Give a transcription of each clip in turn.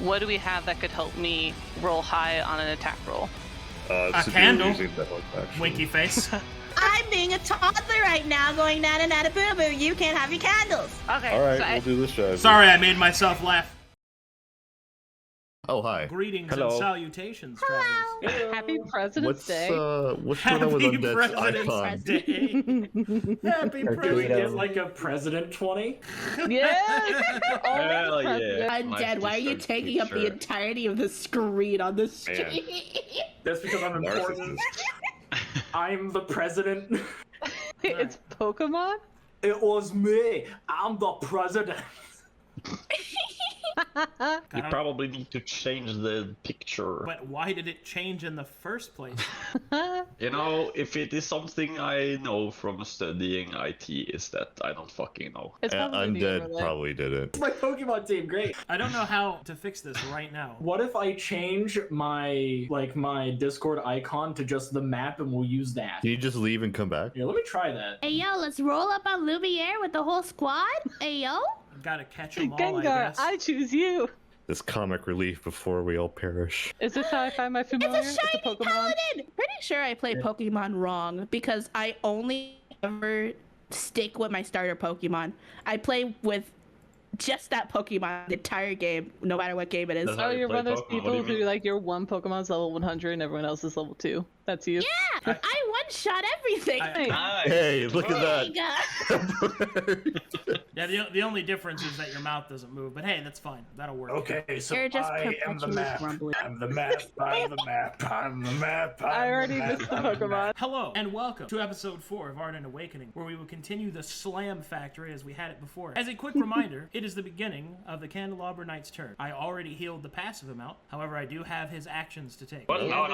what do we have that could help me roll high on an attack roll? A candle. Winky face. I'm being a toddler right now, going nana nana boo boo. You can't have your candles. Okay. All right, so we'll do this strategy. Sorry, I made myself laugh. Oh, hi. Greetings Hello. and salutations, travelers. Happy President's Day. What's going on with Happy Undead's President's icon? Day. Happy Do we President's get like a president 20? Yes! Hell yeah. Undead, why are you taking up the entirety of the screen on the street? That's because I'm important. I'm the president. It's Pokemon? It was me. I'm the president. You probably need to change the picture. But why did it change in the first place? You know, if it is something I know from studying IT, is that I don't fucking know. It's probably the Undead overlay. probably did it. My Pokemon team, great. I don't know how to fix this right now. What if I change my Discord icon to just the map and we'll use that? Can you just leave and come back? Yeah, let me try that. Hey yo, let's roll up on Lumiere with the whole squad. Hey yo. Gotta catch them all, Gengar, I guess. I choose you. This comic relief before we all perish. Is this how I find my familiar? It's a shiny Pokemon? paladin. Pretty sure I play Pokemon wrong because I only ever stick with my starter Pokemon. I play with just that Pokemon the entire game, no matter what game it is. That's Oh, how you you're one of play those Pokemon, what do people you who, mean? like, your one Pokemon's level 100 and everyone else is level 2. That's you? Yeah, I one-shot everything. Nice. Hey, look at Oh that. my god. Yeah, the only difference is that your mouth doesn't move, but hey, that's fine. That'll work. Okay, so You're just I am the perpetually map. grumbling. I'm the map. I'm the map. I'm the map. I already missed the Pokemon. Hello, and welcome to episode 4 of Ardent Awakening, where we will continue the Slam Factory as we had it before. As a quick reminder, it is the beginning of the Candelabra Knight's turn. I already healed the passive amount, however, I do have his actions to take. What? No.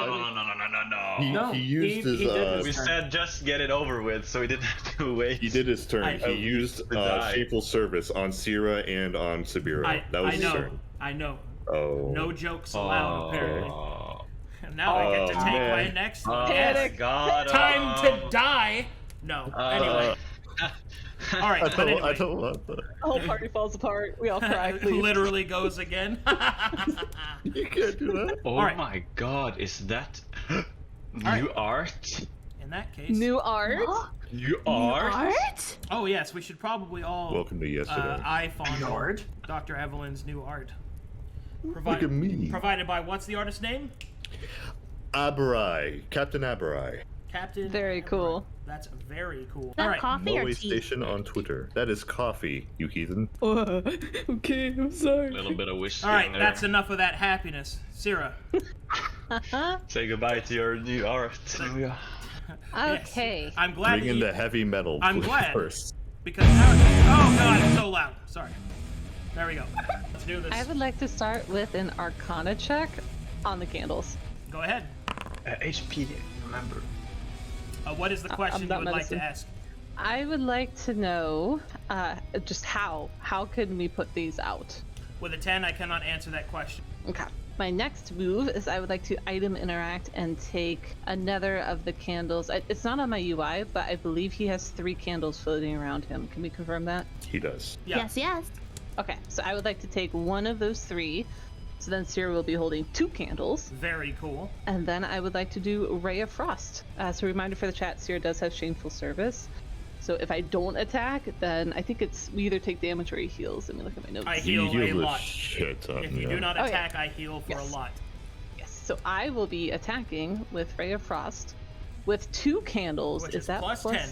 No. He used his. he did We his turn. said just get it over with, so we didn't have to wait. He did his turn. I- He used die. Shameful Service on Sera and on Sabeiro. That was I his know, turn. I know. Oh. No jokes allowed, apparently. Oh, And now I get to take man. my next Panic. God. time to die. No. Anyway. All right. I But don't, anyway, I don't want that. The whole party falls apart. We all cry, it please. literally goes again. You can't do that. Oh Alright. my God, is that new Alright. art? In that case. New art? New art? Art? Oh, yes, we should probably all Welcome to yesterday. eye fondle Art? Dr. Evelyn's new art. Look at me. Provided by, what's the artist's name? Aberai. Captain Aberai. Captain. Very cool. That's very cool. That All right. coffee or Moe tea? Station on Twitter. That is coffee, you heathen. Okay, I'm sorry. A little bit of whiskey All right, in there. that's enough of that happiness. Sera. Say goodbye to your new art. Nooya. Okay. I'm glad Bring that in you, the heavy metal I'm glad. first. because now, oh god, it's so loud. Sorry. There we go. Let's do this. I would like to start with an Arcana check on the candles. Go ahead. HP, remember. What is the question you not would like medicine. to ask? I would like to know just how can we put these out? With a 10, I cannot answer that question. Okay. My next move is I would like to item interact and take another of the candles. It's not on my UI, but I believe he has 3 candles floating around him. Can we confirm that? He does. Yeah. Yes, yes. Okay, so I would like to take one of those 3. So then Sera will be holding 2 candles. Very cool. And then I would like to do Ray of Frost. So a reminder for the chat, Sera does have Shameful Service. So if I don't attack, then I think it's we either take damage or he heals. Let me look at my notes. I You heal a heal the lot. shit ton, If you yeah. do not Oh, yeah. attack, I heal for Yes. a lot. Yes, so I will be attacking with Ray of Frost with 2 candles. Which is is that plus 10.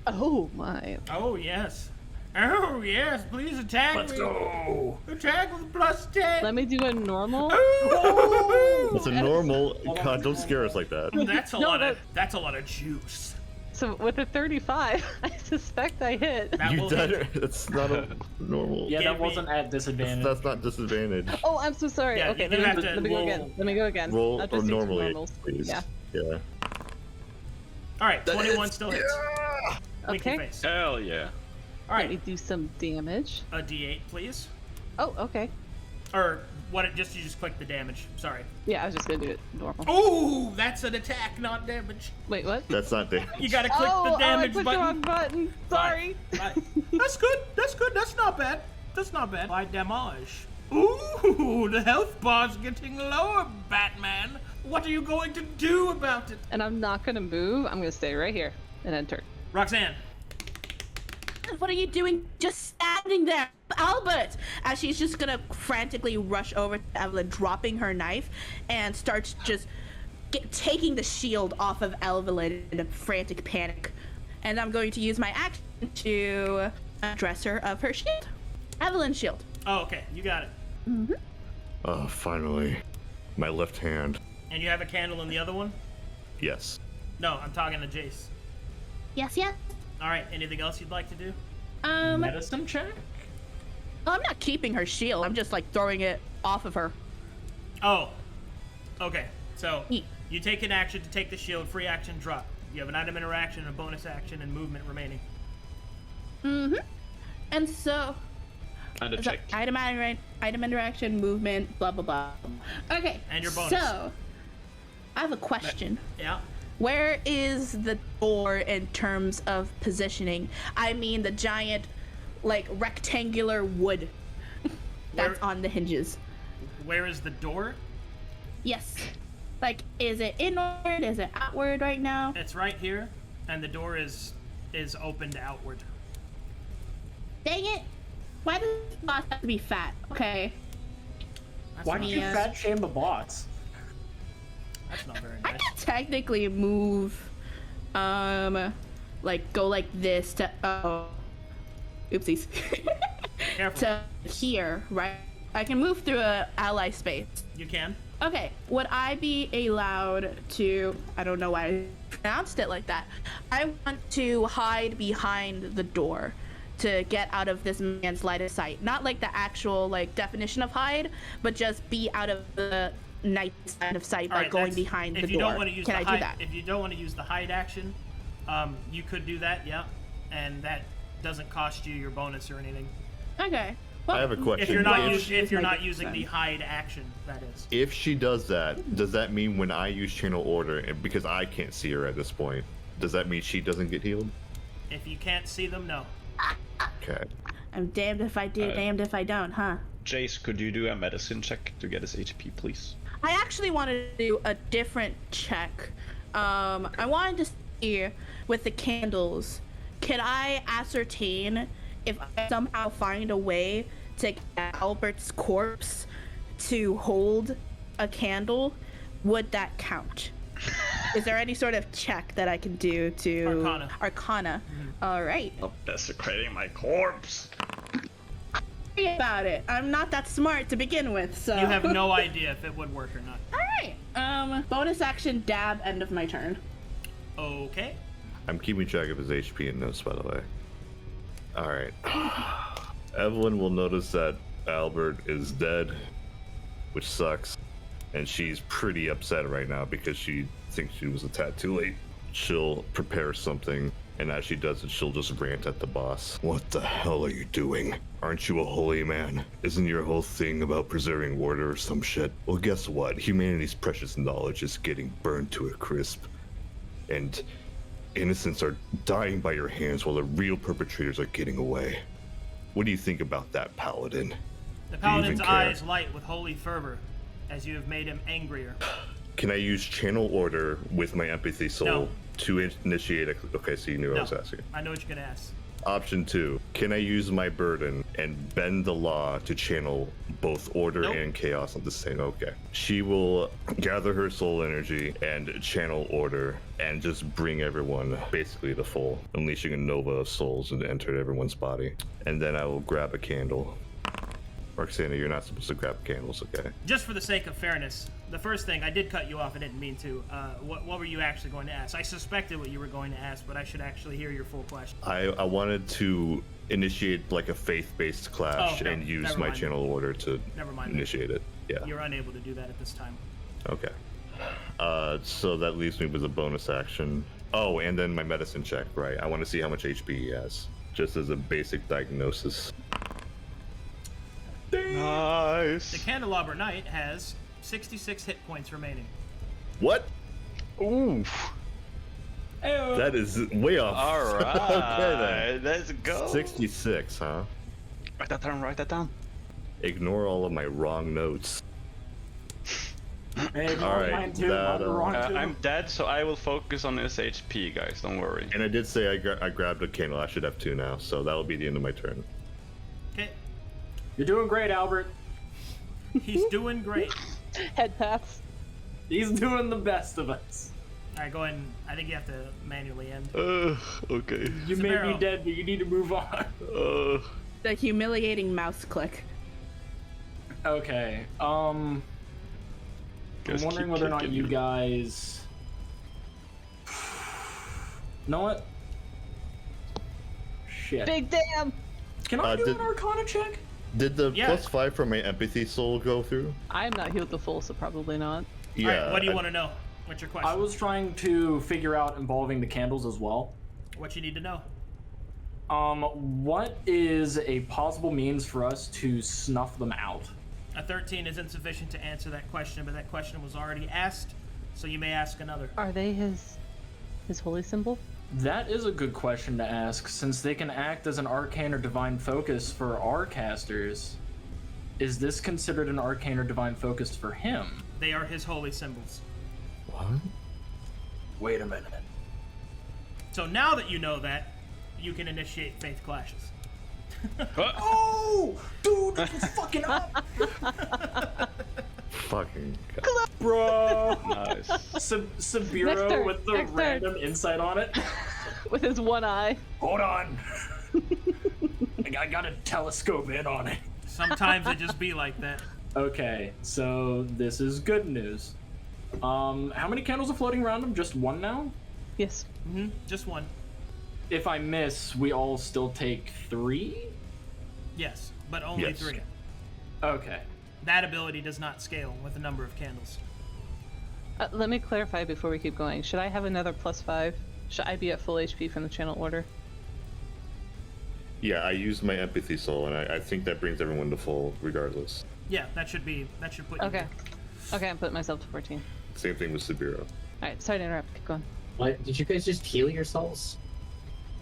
Oh my. Oh, yes. Oh, yes, please attack Let's me. go. Attack with plus 10. Let me do a normal. Ooh. It's a normal. God, don't scare us like that. That's a No, lot no. of that's a lot of juice. So with a 35, I suspect I hit. That You will did hit. it. That's not a normal. Yeah, Give that me- wasn't at disadvantage. That's not disadvantage. Oh, I'm so sorry. Yeah, okay, you let do have me, to let me go roll- again. Let me go again. Roll I'll or just do 2 normally, normals. please. Yeah. Yeah. All right, 21 still hits. Winky Okay. face. Hell yeah. All Let me right, do some damage. a D8, please. Oh, okay. Or what? You just click the damage. Sorry. Yeah, I was just gonna do it normal. Ooh, that's an attack, not damage. Wait, what? That's not damage. You gotta click oh, the damage I clicked button. the wrong button. Sorry. That's good. That's good. That's not bad. That's not bad. By damage. Ooh, the health bar's getting lower, Batman. What are you going to do about it? And I'm not gonna move. I'm gonna stay right here and enter. Roxanne. What are you doing just standing there? Albert! As she's just gonna frantically rush over to Evelyn, dropping her knife, and starts just taking the shield off of Evelyn in a frantic panic. And I'm going to use my action to address her of her shield. Evelyn's shield. Oh, okay. You got it. Mm-hmm. Oh, finally. My left hand. And you have a candle in the other one? Yes. No, I'm talking to Jace. Yes. All right. Anything else you'd like to do? Medicine check? Oh, I'm not keeping her shield. I'm just like throwing it off of her. Oh. Okay. So Ye- you take an action to take the shield. Free action drop. You have an item interaction, a bonus action, and movement remaining. Mm-hmm. And so And a so check. item interaction, movement, blah blah blah. Okay. And your bonus. So I have a question. Yeah. Where is the door in terms of positioning? I mean the giant, like, rectangular wood that's Where- on the hinges. Where is the door? Yes. Like, is it inward? Is it outward right now? It's right here, and the door is opened outward. Dang it! Why does the boss have to be fat? Okay. That's Why not, don't you Yeah. fat shame the boss? That's not very I nice. can technically move, like go like this to oopsies, Careful. to here, right? I can move through a ally space. You can. Okay, would I be allowed to? I don't know why I pronounced it like that. I want to hide behind the door to get out of this man's line of sight. Not like the actual like definition of hide, but just be out of the knight's line of sight All by right, going that's- behind the if you door. don't want to use Can the I hide, do that? If you don't want to use the hide action, you could do that. Yeah, and that doesn't cost you your bonus or anything. Okay. Well, I have a question. If you're not If- if you're my not using the son. hide action, that is. If she does that, does that mean when I use channel order, and because I can't see her at this point, does that mean she doesn't get healed? If you can't see them, no. Okay. I'm damned if I do, damned if I don't, huh? Jace, could you do a medicine check to get his HP, please? I actually wanted to do a different check. I wanted to see with the candles, can I ascertain if I somehow find a way to get Albert's corpse to hold a candle? Would that count? Is there any sort of check that I can do to Arcana? All right. Stop desecrating my corpse. Sorry about it. I'm not that smart to begin with, so. You have no idea if it would work or not. All right. Bonus action dab. End of my turn. Okay. I'm keeping track of his HP and notes, by the way. Alright. Evelyn will notice that Albert is dead, which sucks. And she's pretty upset right now because she thinks she was a tad too late. She'll prepare something, and as she does it, she'll just rant at the boss. What the hell are you doing? Aren't you a holy man? Isn't your whole thing about preserving order or some shit? Well, guess what? Humanity's precious knowledge is getting burned to a crisp. And innocents are dying by your hands while the real perpetrators are getting away. What do you think about that, Paladin? The Do you even paladin's care? eyes light with holy fervor, as you have made him angrier. Can I use channel order with my empathy soul No. to initiate a... Okay, so you knew what I was No. asking. I know what you're gonna ask. Option 2. Can I use my burden and bend the law to channel both order Nope. and chaos at the same... Okay. She will gather her soul energy and channel order and just bring everyone basically to full, unleashing a nova of souls and enter everyone's body. And then I will grab a candle. Roxanna, you're not supposed to grab candles, okay? Just for the sake of fairness, the first thing, I did cut you off, I didn't mean to. What were you actually going to ask? I suspected what you were going to ask, but I should actually hear your full question. I wanted to initiate like a faith-based clash Oh, no, and use never my mind. channel order to Never mind. initiate it. Yeah. You're unable to do that at this time. Okay. So that leaves me with a bonus action. Oh, and then my medicine check, right? I want to see how much HP he has, just as a basic diagnosis. The Nice. Candelabra Knight has 66 hit points remaining. What? Oof. That is way off. All right. Okay then. Let's go. 66, huh? Write that down. Write that down. Ignore all of my wrong notes. Hey, All right, mine too. that, Mine were wrong too. I'm dead, so I will focus on his HP, guys. Don't worry. And I did say I grabbed a candle. I should have 2 now, so that'll be the end of my turn. Okay. You're doing great, Albert. He's doing great. Head paths. He's doing the best of us. All right, go ahead. I think you have to manually end. Okay. You may Sabeiro. be dead, but you need to move on. The humiliating mouse click. Okay. I'm Just wondering keep whether or not kicking you me. guys. You know what? Shit. Big damn! Can I do did- an Arcana check? Did the Yeah. +5 from my empathy soul go through? I'm not healed to full, so probably not. Yeah. All right, what do you I- want to know? What's your question? I was trying to figure out involving the candles as well. What you need to know? What is a possible means for us to snuff them out? A 13 is insufficient to answer that question, but that question was already asked, so you may ask another. Are they his holy symbol? That is a good question to ask, since they can act as an arcane or divine focus for our casters. Is this considered an arcane or divine focus for him? They are his holy symbols. What? Wait a minute. So now that you know that, you can initiate faith clashes. Oh! Dude, that was fucking up! Fucking God. Bro! Nice. Sabeiro Next turn, with the next turn. random insight on it. With his one eye. Hold on. I got a telescope in on it. Sometimes it just be like that. Okay, so this is good news. How many candles are floating around him? Just one now? Yes. Just one. If I miss, we all still take 3? Yes, but only Yes. 3. Okay. That ability does not scale with the number of candles. Let me clarify before we keep going. Should I have another +5? Should I be at full HP from the channel order? Yeah, I used my empathy soul, and I think that brings everyone to full, regardless. Yeah, that should put you Okay. there. Okay, I'm putting myself to 14. Same thing with Sabeiro. Alright, sorry to interrupt. Keep going. What? Did you guys just heal yourselves?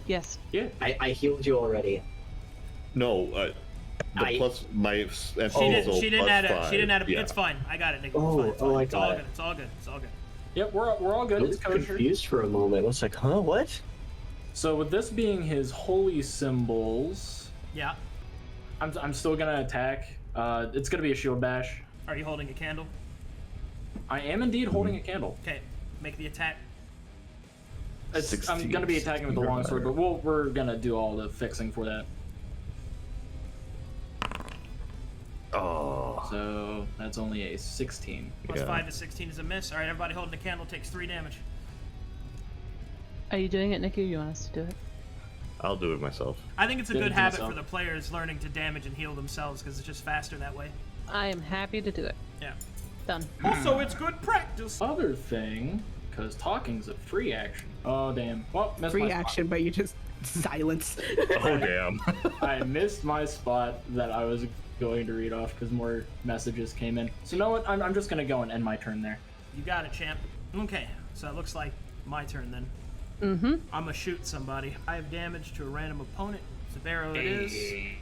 Yes. Yeah. I healed you already. No, my empathy soul She didn't add a. +5. She didn't add a. Yeah. It's fine. I got it, Nick. Oh, It's fine. I It's all got good. it. It's all good. It's all good. Yep, we're all good. I was It's kosher. confused for a moment. I was like, huh, what? So with this being his holy symbols, Yeah. I'm still gonna attack. It's gonna be a shield bash. Are you holding a candle? I am indeed holding a candle. Okay. Make the attack. I'm 16, gonna be attacking with the longsword, but we're gonna do all the fixing for that. Oh. So that's only a 16. Plus Yeah. 5 to 16 is a miss. All right, everybody holding the candle takes 3 damage. Are you doing it, Nikki, or you want us to do it? I'll do it myself. I think it's a Did it good to habit myself. for the players learning to damage and heal themselves because it's just faster that way. I am happy to do it. Yeah. Done. Also, it's good practice. Other thing, because talking's a free action. Oh damn! Well, missed Free my spot. action, but you just silence. Oh, damn. I missed my spot that I was going to read off because more messages came in. So you know what? I'm just gonna go and end my turn there. You got it, champ. Okay, so it looks like my turn then. Mm-hmm. I'm gonna shoot somebody. 5 damage to a random opponent. Sabeiro it is.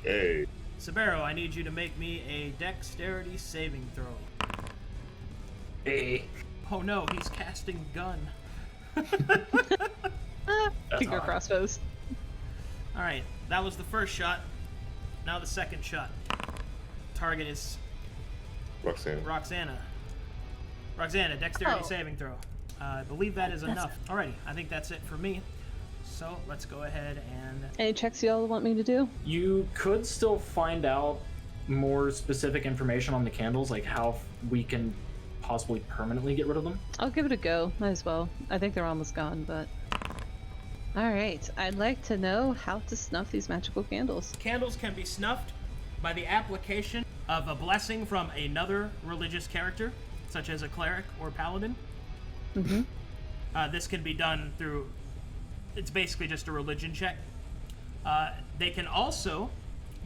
Hey. Sabeiro, I need you to make me a dexterity saving throw. Hey. Oh no, he's casting gun. Finger crossbows. Alright, that was the first shot. Now the second shot. Target is Roxanna. Roxanna. Roxanna, dexterity Oh. saving throw. I believe that is enough. Alrighty, I think that's it for me. So let's go ahead and. Any checks y'all want me to do? You could still find out more specific information on the candles, like how we can possibly permanently get rid of them. I'll give it a go. Might as well. I think they're almost gone, but. Alright, I'd like to know how to snuff these magical candles. Candles can be snuffed by the application of a blessing from another religious character, such as a cleric or paladin. Mm-hmm. This can be done through. It's basically just a religion check. They can also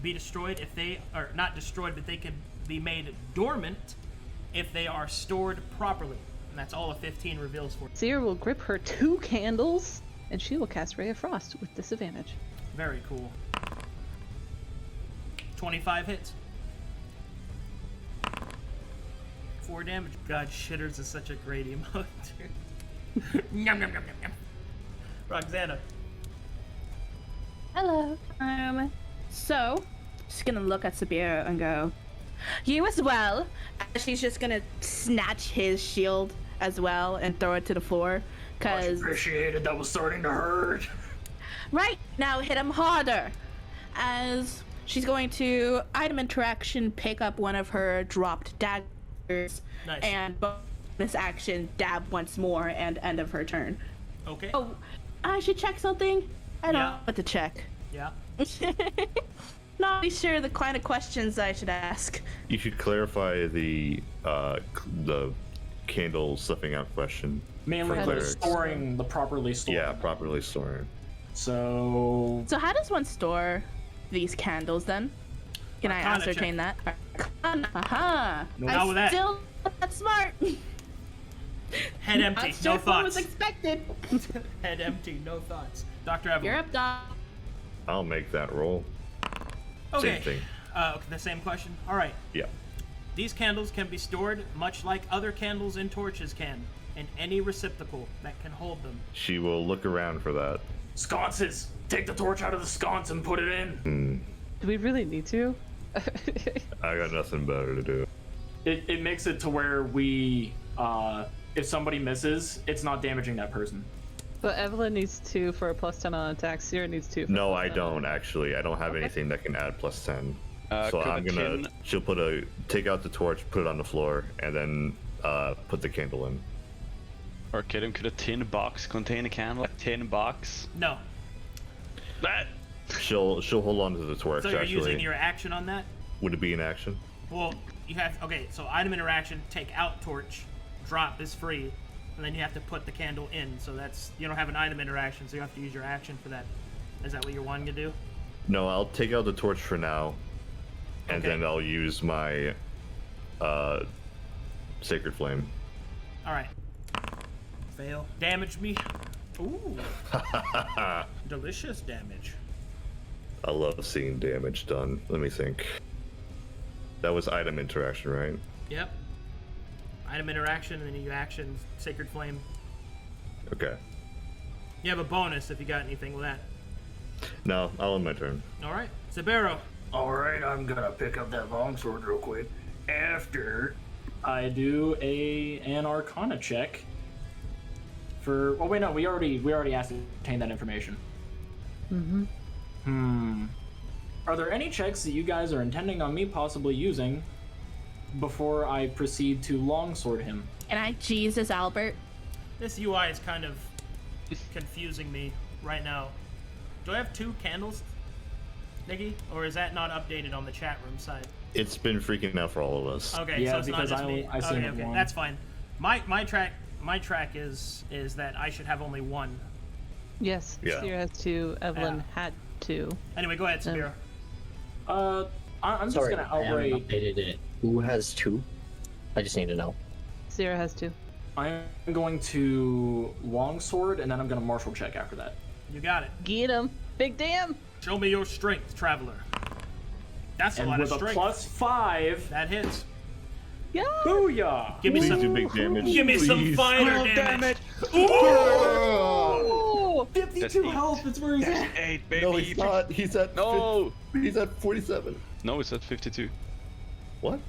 be destroyed if they are not destroyed, but they can be made dormant if they are stored properly. And that's all a 15 reveals for. Sera will grip her 2 candles, and she will cast Ray of Frost with disadvantage. Very cool. 25 hits. 4 damage. God, shitters is such a great emote, dude. Yum, yum, yum, yum, yum. Roxanna. Hello. So, just gonna look at Sabeiro and go, you as well. She's just gonna snatch his shield as well and throw it to the floor. Much Cause appreciated. That was starting to hurt. right now, hit him harder. As she's going to item interaction, pick up one of her dropped daggers, Nice. and bonus action dab once more and end of her turn. Okay. Oh, I should check something. I don't Yeah. know what to check. Yeah. Not really sure the kind of questions I should ask. You should clarify the candle slipping out question. Mainly for the clerics. storing, the properly storing. Yeah, properly storing. So So how does one store these candles then? Can I Arcana ascertain check. that? Aha! Not with that. Still not smart. Head empty. Not sure No if what was thoughts. expected. Head empty. No thoughts. Dr. Evelyn. You're up, Doc. I'll make that roll. Okay. Same thing. Okay, the same question. All right. Yeah. These candles can be stored much like other candles and torches can, in any receptacle that can hold them. She will look around for that. sconces. Take the torch out of the sconce and put it in. Do we really need to? I got nothing better to do. It makes it to where we, if somebody misses, it's not damaging that person. But Evelyn needs 2 for a +10 on attack. Sierra needs 2 for No, a I +10. don't actually. I don't have anything that can add +10. So could I'm a gonna. tin- She'll take out the torch, put it on the floor, and then put the candle in. Arcadum, could a tin box contain a candle? A tin box? No. That. She'll hold on to the torch. So you're actually, using your action on that? would it be an action? Well, you have, okay, so item interaction, take out torch, drop is free, and then you have to put the candle in. So that's, you don't have an item interaction, so you have to use your action for that. Is that what you're wanting to do? No, I'll take out the torch for now, and Okay. then I'll use my sacred flame. All right. Fail. Damage me. Ooh. Delicious damage. I love seeing damage done. Let me think. That was item interaction, right? Yep. Item interaction, and then you action Sacred Flame. Okay. You have a bonus if you got anything with that. No, I'll end my turn. All right. Sabeiro. Alright, I'm gonna pick up that longsword real quick. After I do an Arcana check for. Oh wait, no, we already ascertained that information. Are there any checks that you guys are intending on me possibly using before I proceed to longsword him? Can I Jesus Albert? This UI is kind of confusing me right now. Do I have 2 candles, Nikki? Or is that not updated on the chat room side? It's been freaking out for all of us. Okay, Yeah, so it's not because just me. I seen Okay, it okay, wrong. that's fine. My track is that I should have only 1. Yes, Yeah. Sierra has 2. Evelyn Yeah. had 2. Anyway, go ahead, Sabeiro. I'm just Sorry, gonna I haven't outright. updated it. Who has 2? I just need to know. Sierra has 2. I'm going to longsword and then I'm gonna martial check after that. You got it. Get him! Big damn! Show me your strength, traveler. That's a And lot of with a strength. +5, That hits. Yeah! booyah! Give me Please some. do big damage. Give me some please. fire damage. Oh! 52 eight. health. It's where he's at. 8, baby. No, he's not. He's at. No. He's at 47. No, it's at 52. What?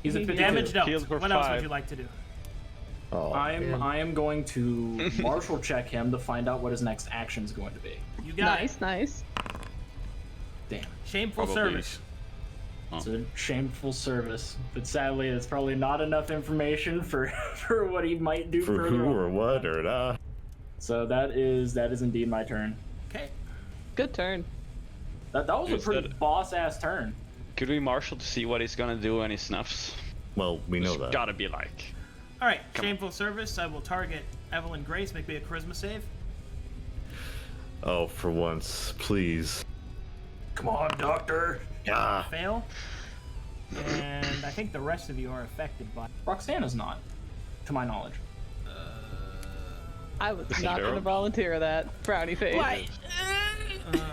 He's at 52. Damage dealt. Healed for What else would 5. you like to do? Oh, man. I am going to martial check him to find out what his next action is going to be. You got Nice, it. nice. Damn. Shameful Probably. service. It's a shameful service, but sadly, it's probably not enough information for for what he might do For further who on. or what or nah. So that is indeed my turn. Okay. Good turn. That was a Is pretty that- boss ass turn. Could we marshal to see what he's gonna do when he snuffs? Well, we know It's that. gotta be like. All right. Shameful service. I will target Evelyn Grace. Make me a charisma save. Oh, for once, please. Come on, doctor. Ah, Fail. And I think the rest of you are affected by. Roxanna's not, to my knowledge. I was This is not going to Verum? volunteer that. Frowny face. Why?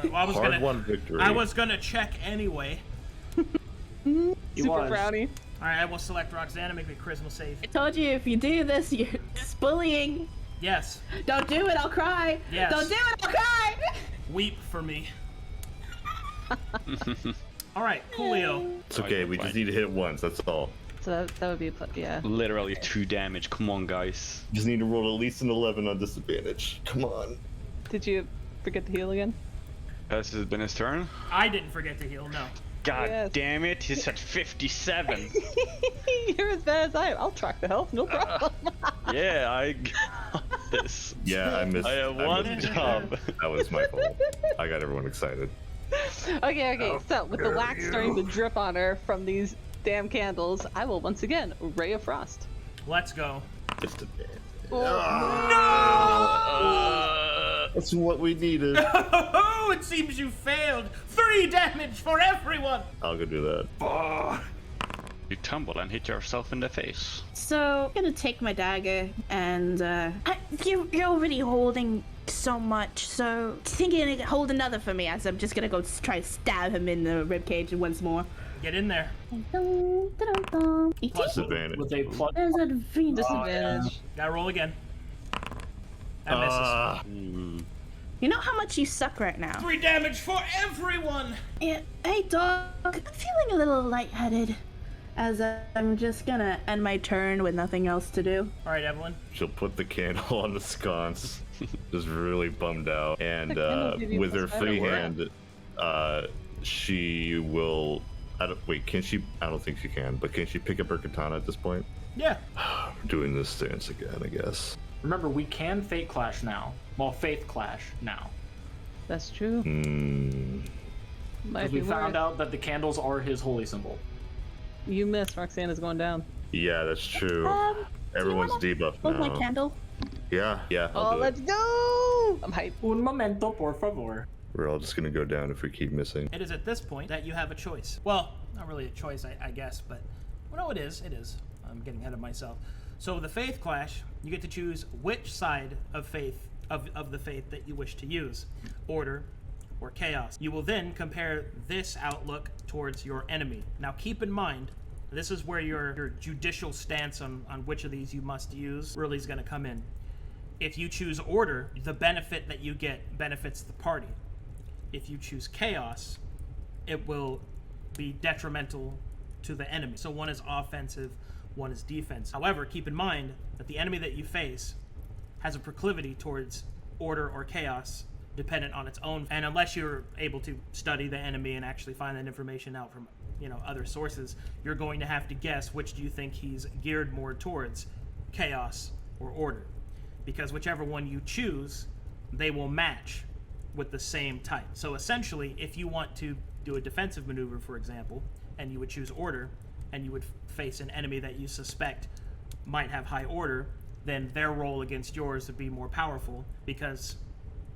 Well, I was hard gonna. won victory. I was gonna check anyway. He Super was. frowny. Alright, I will select Roxanna, make me a charisma save. I told you if you do this, you're just bullying. Yes. Don't do it, I'll cry. Yes. Don't do it, I'll cry. Weep for me. Alright, coolio. It's okay, we just need to hit once, that's all. So that would be yeah. Literally 2 damage. Come on, guys. Just need to roll at least an 11 on disadvantage. Come on. Did you forget to heal again? Has it been his turn? I didn't forget to heal, no. God Yes. damn it, he's at 57. You're as bad as I am. I'll track the health, no problem. Yeah, I got this. Yeah, I missed. I have one missed it. job. That was my fault. I got everyone excited. Okay, so with the wax starting to drip on her from these damn candles, I will once again Ray of Frost. Let's go. Disadvantage. No! That's what we needed. Oh, it seems you failed. 3 damage for everyone. I'll go do that. You tumble and hit yourself in the face. So I'm gonna take my dagger and you're already holding so much, so thinking hold another for me as I'm just gonna go try to stab him in the ribcage once more. Get in there. Disadvantage. With a plus. There's a Disadvantage. Gotta roll again. That misses. You know how much you suck right now. 3 damage for everyone. Yeah, hey dog, I'm feeling a little lightheaded as I'm just gonna end my turn with nothing else to do. All right, Evelyn. She'll put the candle on the sconce, just really bummed out, and with her free hand, she will. Wait, can she? I don't think she can, but can she pick up her katana at this point? Yeah. We're doing this stance again, I guess. Remember, we can Fate Clash now. Well, Faith Clash now. That's true. Might Because be we found worth. out that the candles are his holy symbol. You missed. Roxanna's going down. Yeah, that's true. Everyone's debuffed Hold my now. candle. Yeah, I'll Oh, do let's it. go! I'm hyped. Un momento, por favor. We're all just gonna go down if we keep missing. It is at this point that you have a choice. Well, not really a choice, I guess, but well, no, it is. It is. I'm getting ahead of myself. So the Faith Clash, you get to choose which side of faith of the faith that you wish to use, order or chaos. You will then compare this outlook towards your enemy. Now keep in mind, this is where your judicial stance on which of these you must use really is going to come in. If you choose order, the benefit that you get benefits the party. If you choose chaos, it will be detrimental to the enemy. So one is offensive, one is defense. However, keep in mind that the enemy that you face has a proclivity towards order or chaos dependent on its own. And unless you're able to study the enemy and actually find that information out from, other sources, you're going to have to guess which do you think he's geared more towards, chaos or order. Because whichever one you choose, they will match with the same type. So essentially, if you want to do a defensive maneuver, for example, and you would choose order, and you would face an enemy that you suspect might have high order, then their roll against yours would be more powerful because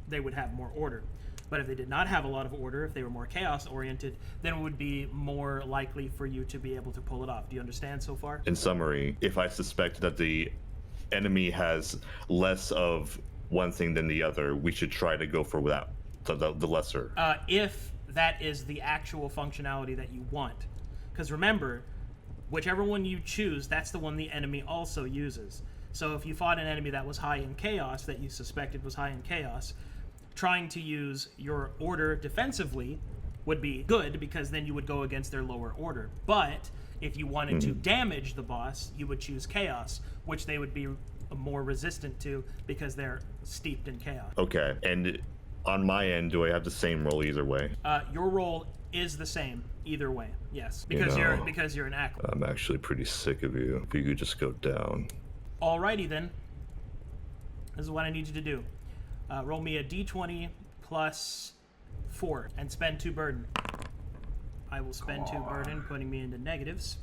they would have more order. But if they did not have a lot of order, if they were more chaos oriented, then it would be more likely for you to be able to pull it off. Do you understand so far? In summary, if I suspect that the enemy has less of one thing than the other, we should try to go for that, the lesser. If that is the actual functionality that you want. Because remember, whichever one you choose, that's the one the enemy also uses. So if you fought an enemy that was high in chaos, that you suspected was high in chaos, trying to use your order defensively would be good, because then you would go against their lower order. But if you wanted to damage the boss, you would choose chaos, which they would be more resistant to because they're steeped in chaos. Okay, and on my end, do I have the same roll either way? Your roll is the same either way, yes, because you're an acolyte. I'm actually pretty sick of you. If you could just go down. Alrighty then. This is what I need you to do. Roll me a d20 plus 4 and spend 2 burden. I will spend 2 burden, putting me into negatives.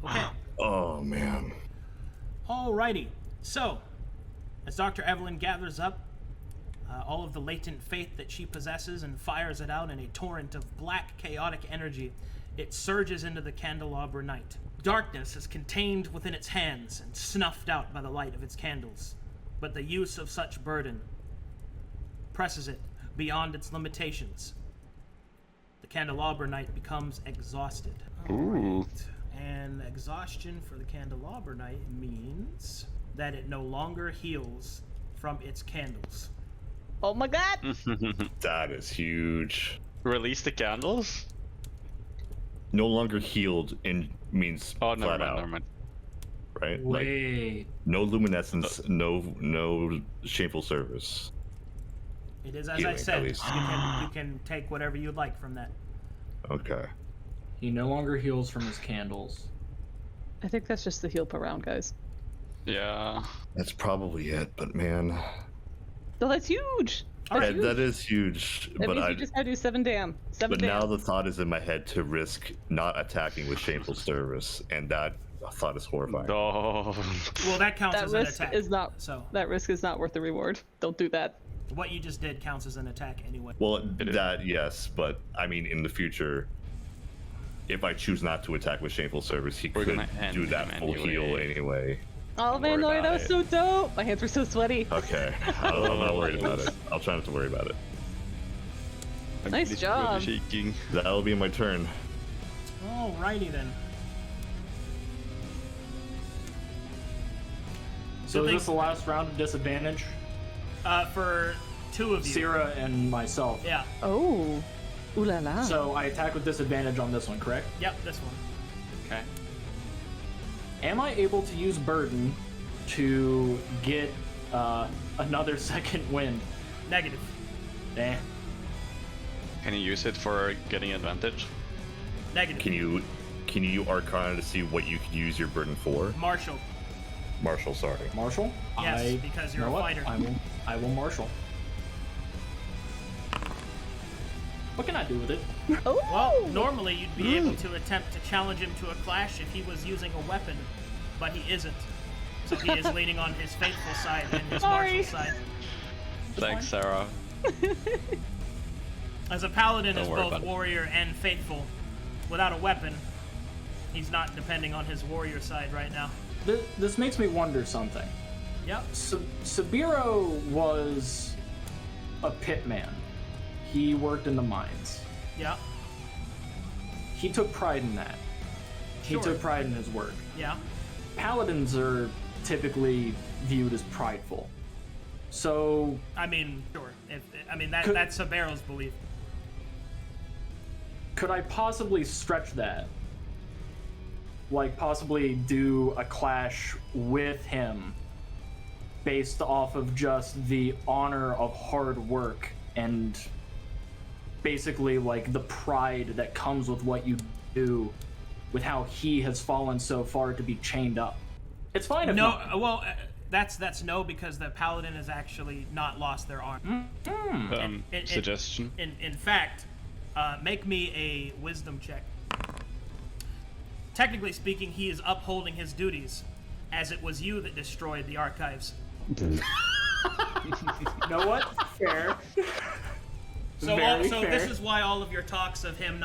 Okay. Oh, man. Alrighty. So, as Dr. Evelyn gathers up all of the latent faith that she possesses and fires it out in a torrent of black, chaotic energy, it surges into the Candelabra Knight. Darkness is contained within its hands and snuffed out by the light of its candles, but the use of such burden presses it beyond its limitations. The Candelabra Knight becomes exhausted. Ooh. Alright. And exhaustion for the Candelabra Knight means that it no longer heals from its candles. Oh my god! That is huge. Release the candles? No longer healed in means Oh, never flat mind, out, never mind. right? Like, Wait. no luminescence, no shameful service. It is as Healing, I at said. least. You can take whatever you'd like from that. Okay. He no longer heals from his candles. I think that's just the heal per round, guys. Yeah. That's probably it, but man, So that's huge. That's huge. that is huge. That But means you just gotta do 7 damn. 7 but damn. now the thought is in my head to risk not attacking with shameful service, and that thought is horrifying. Oh. Well, that counts that as an risk attack. is not. So That risk is not worth the reward. Don't do that. what you just did counts as an attack anyway. Well, that yes, but I mean in the future, if I choose not to attack with shameful service, he We're could gonna end do that him full heal anyway. anyway. Oh man, worry Nooya, that about was it. so dope. My hands were so sweaty. Okay, I'm not worried about it. I'll try not to worry about it. Nice It's job. really shaking. That'll be my turn. Alrighty then. So Good is thing- this the last round of disadvantage? For 2 of you. Sera and myself. Yeah. Oh. Ooh la la. So I attack with disadvantage on this one, correct? Yep. This one. Okay. Am I able to use Burden to get another second wind? Negative. Eh. Can you use it for getting advantage? Negative. Can you Arcana to see what you could use your burden for? Marshall. Marshall, sorry. Marshal? Yes, because you're you know a what? fighter. I will marshal. What can I do with it? Oh. Well, normally you'd be able to attempt to challenge him to a clash if he was using a weapon, but he isn't. So he is leaning on his faithful side and his Sorry. martial side. Thanks, Sarah. As a paladin Don't is worry both about it. warrior and faithful, without a weapon, he's not depending on his warrior side right now. This makes me wonder something. Yep. Sabeiro was a pitman. He worked in the mines. Yeah. He took pride in that. He Sure. took pride in his work. Yeah. Paladins are typically viewed as prideful. So I mean, sure. Could- That's Sabeiro's belief. could I possibly stretch that? Like possibly do a clash with him based off of just the honor of hard work and basically like the pride that comes with what you do, with how he has fallen so far to be chained up. It's fine if No, not. well, that's no, because the paladin has actually not lost their arm. Suggestion. In fact, make me a wisdom check. Technically speaking, he is upholding his duties, as it was you that destroyed the archives. You know what? Fair. So, Very so fair. this is why all of your talks of him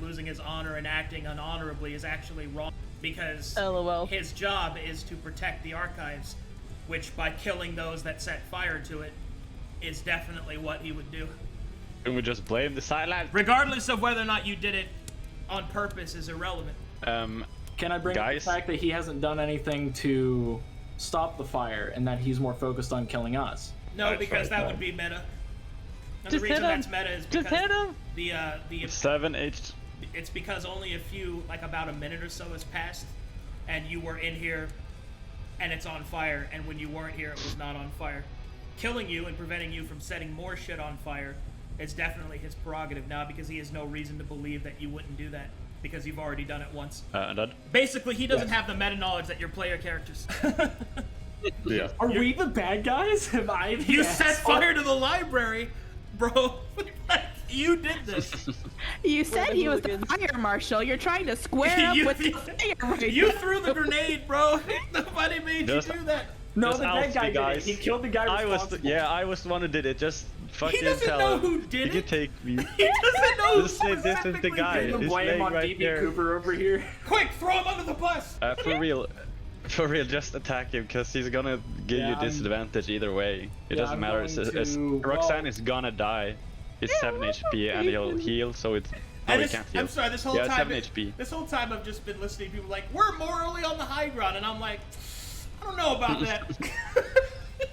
losing his honor and acting unhonorably is actually wrong, because LOL. his job is to protect the archives, which by killing those that set fire to it is definitely what he would do. Can we just blame the silent? Regardless of whether or not you did it on purpose is irrelevant. Can I bring up the Guys? fact that he hasn't done anything to stop the fire and that he's more focused on killing us? No, That's because right, that no. would be meta. And Just the reason hit him. that's meta is Just because hit him. the 7 H. it's because only about a minute or so has passed, and you were in here, and it's on fire, and when you weren't here, it was not on fire. Killing you and preventing you from setting more shit on fire is definitely his prerogative now, because he has no reason to believe that you wouldn't do that, because you've already done it once. And that. Basically, he doesn't have the meta knowledge that your player characters. Yeah. Are we the bad guys? Am I the You asshole? set fire to the library, bro. You did this. You said the he was the hooligans. fire marshal. You're trying to square up You- with the fire right You now. threw the grenade, bro. Nobody made Just- you do that. No, Just the bad oust guy me, did it. guys. He killed the guy I responsible. was the one who did it. Just fucking doesn't tell know him. who did You it. take me. He doesn't know who Just say this is the specifically guy. did it. He's Blame laying on right DB there. Cooper over here. Quick, throw him under the bus. For real, just attack him, because he's gonna give Yeah, you I'm- disadvantage either way. It Yeah, doesn't I'm matter. going to- Roxanne well- is gonna die It's 7 HP and he'll heal, so it's. And he this, can't heal. I'm sorry, this whole Yeah, time, 7 HP. this whole time I've just been listening to people like, we're morally on the high ground, and I'm like, I don't know about that.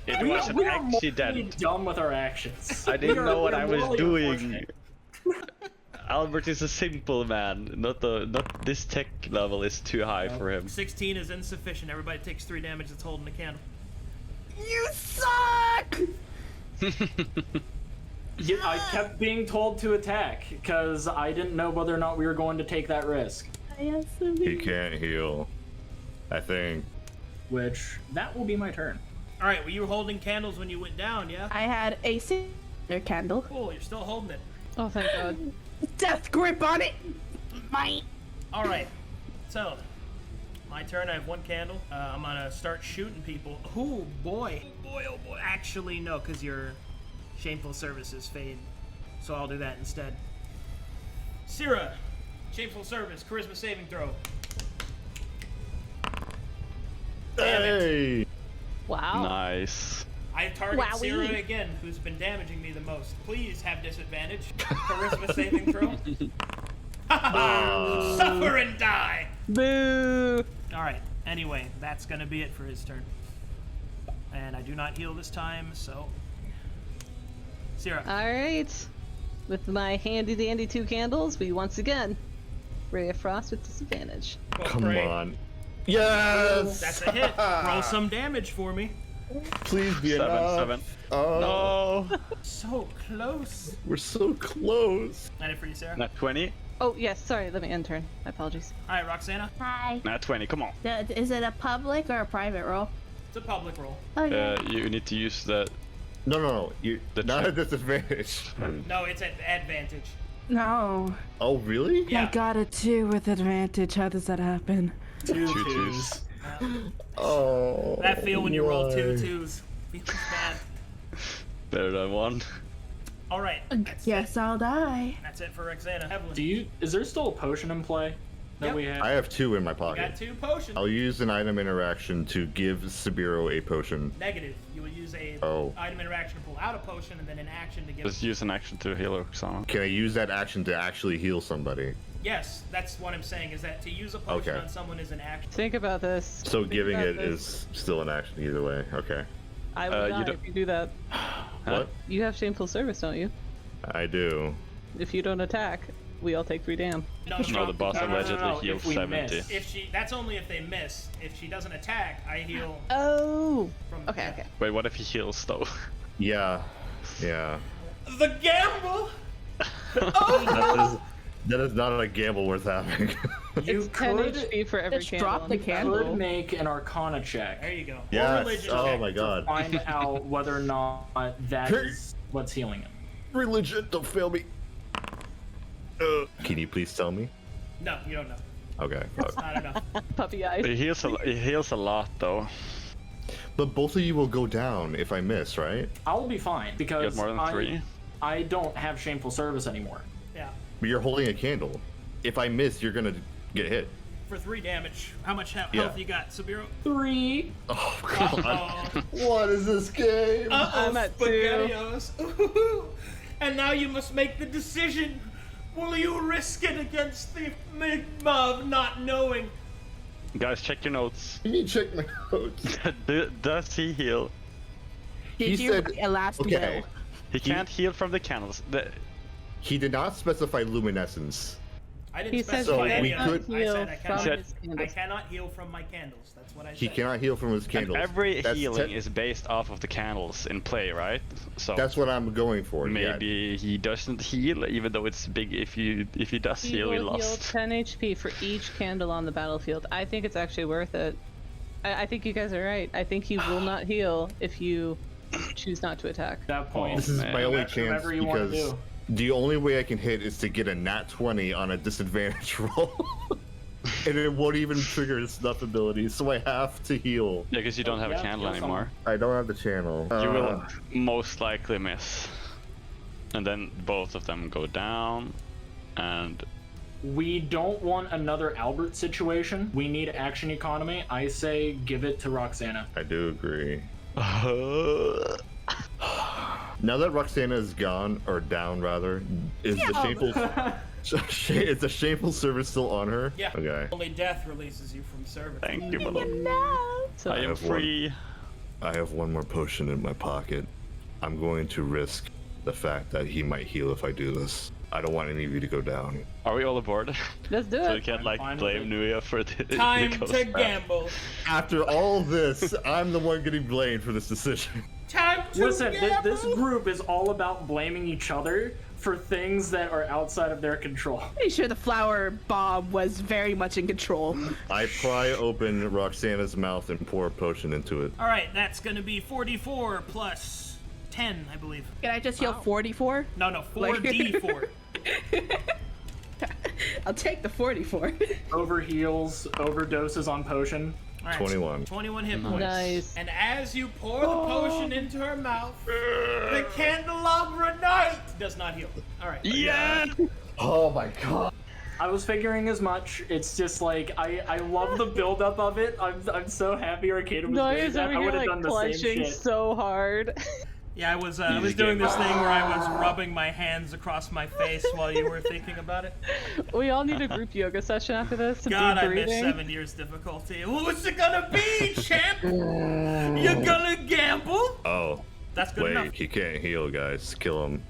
It was an we are morally accident. dumb with our actions. I didn't know what I was morally doing. unfortunate. Albert is a simple man. Not this tech level is too high for him. 16 is insufficient. Everybody takes 3 damage that's holding the candle. You suck! Yeah, I kept being told to attack because I didn't know whether or not we were going to take that risk. He can't heal. I think. Which, that will be my turn. All right, well, you were holding candles when you went down, yeah? I had a cinder candle. Cool, you're still holding it. Oh, thank God. Death grip on it! Mine! All right, so my turn. I have 1 candle. I'm gonna start shooting people. Oh boy, oh boy, oh boy. Actually, no, because your shameful services fade, so I'll do that instead. Sera, shameful service, charisma saving throw. Damn it. Hey! Wow. Nice. I target Wowie. Sera again, who's been damaging me the most. Please have disadvantage. Charisma saving throw. Suffer and die. Boo! All right. Anyway, that's gonna be it for his turn. And I do not heal this time, so. Sera. All right. With my handy dandy 2 candles, we once again Ray of Frost with disadvantage. Come Pray. on. Yes! That's a hit. Roll some damage for me. Please be 7, enough. 7. Oh, No. So close. we're so close. Not it for you, Sera. Nat 20. Oh, yes, sorry, let me end turn. My apologies. All right, Roxanna. Hi. Nat 20. Come on. Is it a public or a private roll? It's a public roll. Okay. You need to use the. No. You The not trick. at disadvantage. No, it's at advantage. No. Oh, really? Yeah. I got a 2 with advantage. How does that happen? 2 Two twos. Oh. That feel when you roll why? 2 twos. Feels bad. Better than 1. All right. That's Guess I'll die. That's it for Roxanna. Evelyn. Is there still a potion in play that Yep. we have? I have 2 in my You pocket. got 2 potions. I'll use an item interaction to give Sabeiro a potion. Negative. You would use a Oh. item interaction to pull out a potion, and then an action to give. Just use an action to heal Roxanna. Can I use that action to actually heal somebody? Yes, that's what I'm saying. Is that to use a potion Okay. on someone is an action. Think about this. So Think giving about it this. is still an action either way. Okay. I will you die don't- if you do that. What? You have shameful service, don't you? I do. If you don't attack, we all take 3 dam. No, the boss allegedly heals if we 70. miss. If she, that's only if they miss. If she doesn't attack, I heal Oh! from. Okay, okay. Wait, what if he heals though? Yeah. Yeah. The gamble. That is not a gamble worth having. You It's 10 could, HP for every Just candle. drop on the the could candle. make an Arcana check. There you go. Or Yes. religion Oh check. my god. Find out whether or not that is what's healing him. Religion, don't fail me. Can you please tell me? No, you don't know. Okay. It's not enough. Puppy eyes. He heals a lot though. But both of you will go down if I miss, right? I'll be fine You because got more than 3. I don't have shameful service anymore. Yeah. But you're holding a candle. If I miss, you're gonna get hit. For 3 damage. How much health Yeah. you got, Sabeiro? 3. Oh god. Oh. What is this game? I'm at 2. spaghettios. Ooh. And now you must make the decision. Will you risk it against the enigma of not knowing? Guys, check your notes. Let me check my notes. Does he heal? Did He you said- write a last Okay. will? He can't heal from the candles. He did not specify luminescence. I didn't He said specify So any we of could- them. I heal said I from cannot, his I candles. cannot heal from my candles. That's what I said. He cannot heal from his And candles. every That's healing te- is based off of the candles in play, right? So That's what I'm going for. yeah. maybe he doesn't heal, even though it's big. If he does He heal, we will heal lost. 10 HP for each candle on the battlefield. I think it's actually worth it. I think you guys are right. I think he will not heal if you choose not to attack. At that point, This is man. my only Whatever chance you wanna because do. the only way I can hit is to get a nat 20 on a disadvantage roll. And it won't even trigger his snuff ability, so I have to heal. Yeah, because you don't have yeah, a candle heal anymore. I don't have the channel. You will most likely miss. And then both of them go down, and we don't want another Albert situation. We need action economy. I say give it to Roxanna. I do agree. Now that Roxanna is gone, or down rather, is the shameful... Is the shameful service still on her? Yeah. Okay. Only death releases you from service. Thank you, brother. So I am free. I have one more potion in my pocket. I'm going to risk the fact that he might heal if I do this. I don't want any of you to go down. Are we all aboard? let's do So we it. can't like fine blame with Nooya for the Time ghost to path. gamble. After all this, I'm the one getting blamed for this decision. Time to Listen, gamble. this group is all about blaming each other for things that are outside of their control. Pretty sure the flower bomb was very much in control. I pry open Roxanna's mouth and pour a potion into it. All right, that's gonna be 44 plus 10, I believe. Can I just heal 44? No, 4d4. I'll take the 44. Overheals, overdoses on potion. All right, 21. 21 hit points. Nice. And as you pour the potion into her mouth, the Candelabra Knight does not heal. All right. Yeah! Oh my god. I was figuring as much. It's just like I love the buildup of it. I'm so happy Arcadum was doing Noya's that. over I here would have like done the same clutching shit. so hard. Yeah, I was doing this thing where I was rubbing my hands across my face while you were thinking about it. We all need a group yoga session after this to God, be I missed breathing. 7 years difficulty. What's it gonna be, champ? You're gonna gamble? Oh, That's good wait, enough. he can't heal, guys. Kill him.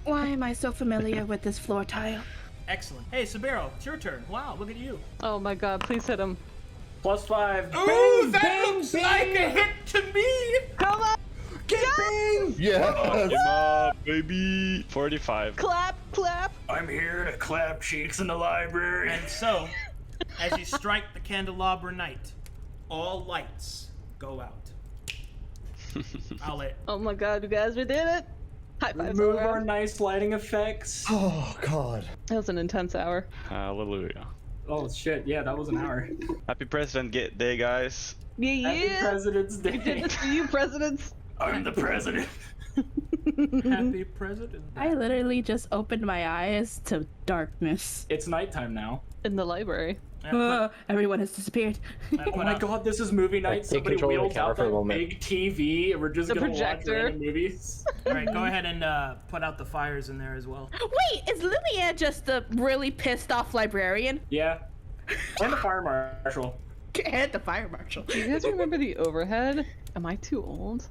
Why am I so familiar with this floor tile? Excellent. Hey, Sabeiro, it's your turn. Wow, look at you. Oh my god, please hit him. +5. Ooh, that looks like a hit to me. Come on! Yes! Him up, baby! 45. Clap, clap! I'm here to clap cheeks in the library. And so, as you strike the Candelabra Knight, all lights go out. I'll let. Oh my god, you guys, we did it! High fives all Remove our around. nice lighting effects. Oh god. That was an intense hour. Hallelujah. Oh shit, yeah, that was an hour. Happy President Day, guys. Yeah, Happy yeah! President's We did Day. this for you, presidents! I'm the president. Happy President. I literally just opened my eyes to darkness. It's nighttime now. In the library. Everyone has disappeared. Oh my god, this is movie night. Take Somebody control of the wheels camera out for a that moment. big TV and we're just The gonna projector. watch random movies. All right, go ahead and put out the fires in there as well. Wait, is Lumiere just a really pissed off librarian? Yeah. And the fire marshal. And the fire marshal. Do you guys remember the overhead? Am I too old?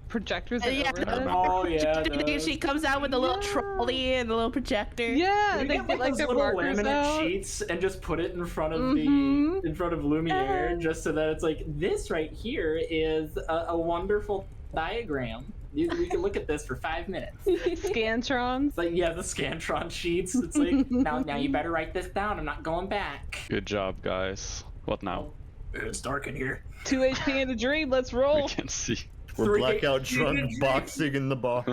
Projectors and Yeah, overhead? Oh yeah. those. She comes out with a little Yeah. trolley and the little projector. Yeah, We they get get like those their little markers laminate out. sheets and just put it in front of Mhm. the Lumiere, just so that it's like this right here is a wonderful diagram. We can look at this for 5 minutes. Scantrons. It's like yeah, the Scantron sheets. It's like now you better write this down. I'm not going back. Good job, guys. What now? It's dark in here. 2 HP in a dream, let's We roll. can see. We're 3 blackout HP drunk in a dream. boxing in the bar.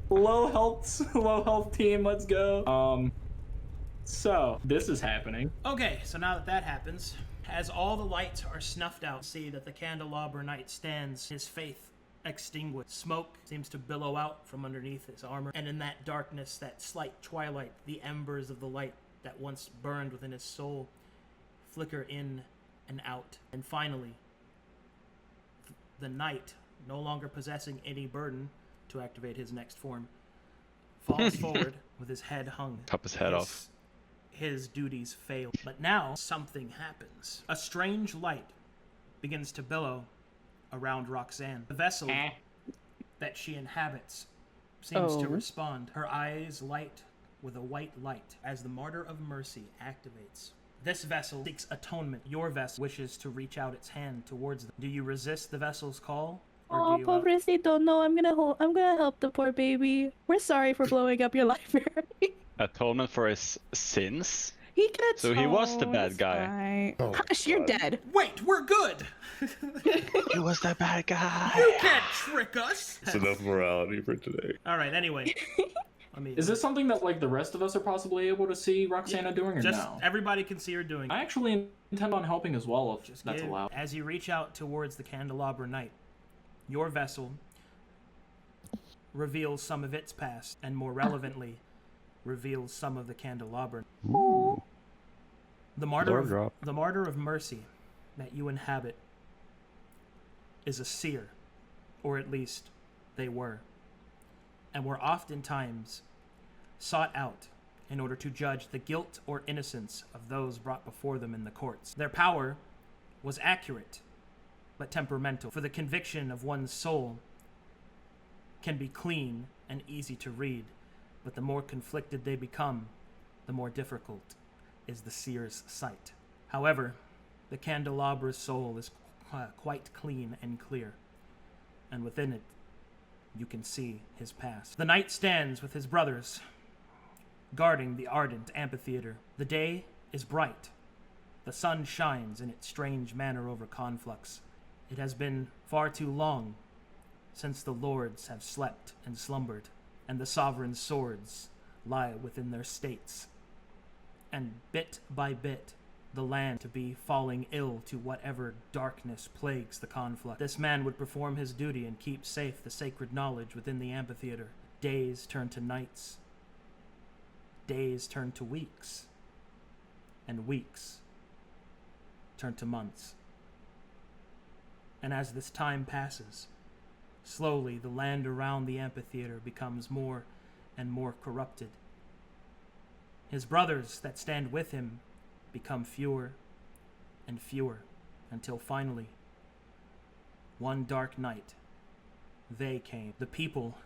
Low health team. Let's go. So this is happening. Okay, so now that happens, as all the lights are snuffed out, see that the Candelabra Knight stands, his faith extinguished. Smoke seems to billow out from underneath his armor, and in that darkness, that slight twilight, the embers of the light that once burned within his soul flicker in and out. And finally, the knight, no longer possessing any burden to activate his next form, falls forward with his head hung. Chop his head off. His duties fail. But now something happens. A strange light begins to billow around Roxanne. The vessel that she inhabits seems to Oh. respond. Her eyes light with a white light as the Martyr of Mercy activates. This vessel seeks atonement. Your vessel wishes to reach out its hand towards them. Do you resist the vessel's call? Or Oh, do you, pobrecito, no, I'm gonna help the poor baby. We're sorry for blowing up your library. Atonement for his sins? He could. So he was the bad guy. Right. Oh, Hush, you're dead. Wait, we're good! He was the bad guy. You can't trick us! It's enough morality for today. Alright, anyway. Let me, Is this something that like the rest of us are possibly able to see Roxanna doing or just no? everybody can see her doing it. I actually intend on helping as well if Just that's give- allowed. As you reach out towards the Candelabra Knight, your vessel reveals some of its past, and more relevantly, reveals some of the Candelabra. The Lord drop. the Martyr of Mercy that you inhabit is a seer, or at least they were. and were oftentimes sought out in order to judge the guilt or innocence of those brought before them in the courts. Their power was accurate, but temperamental, for the conviction of one's soul can be clean and easy to read, but the more conflicted they become, the more difficult is the seer's sight. However, the Candelabra's soul is quite clean and clear, and within it you can see his past. The knight stands with his brothers, guarding the Ardent Amphitheater. The day is bright. The sun shines in its strange manner over Conflux. It has been far too long since the lords have slept and slumbered, and the sovereign swords lie within their states. And bit by bit, the land to be falling ill to whatever darkness plagues the Conflux. This man would perform his duty and keep safe the sacred knowledge within the amphitheater. Days turn to nights. Days turn to weeks. And weeks turn to months. And as this time passes, slowly the land around the amphitheater becomes more and more corrupted. His brothers that stand with him become fewer and fewer, until finally, one dark night, they came. The people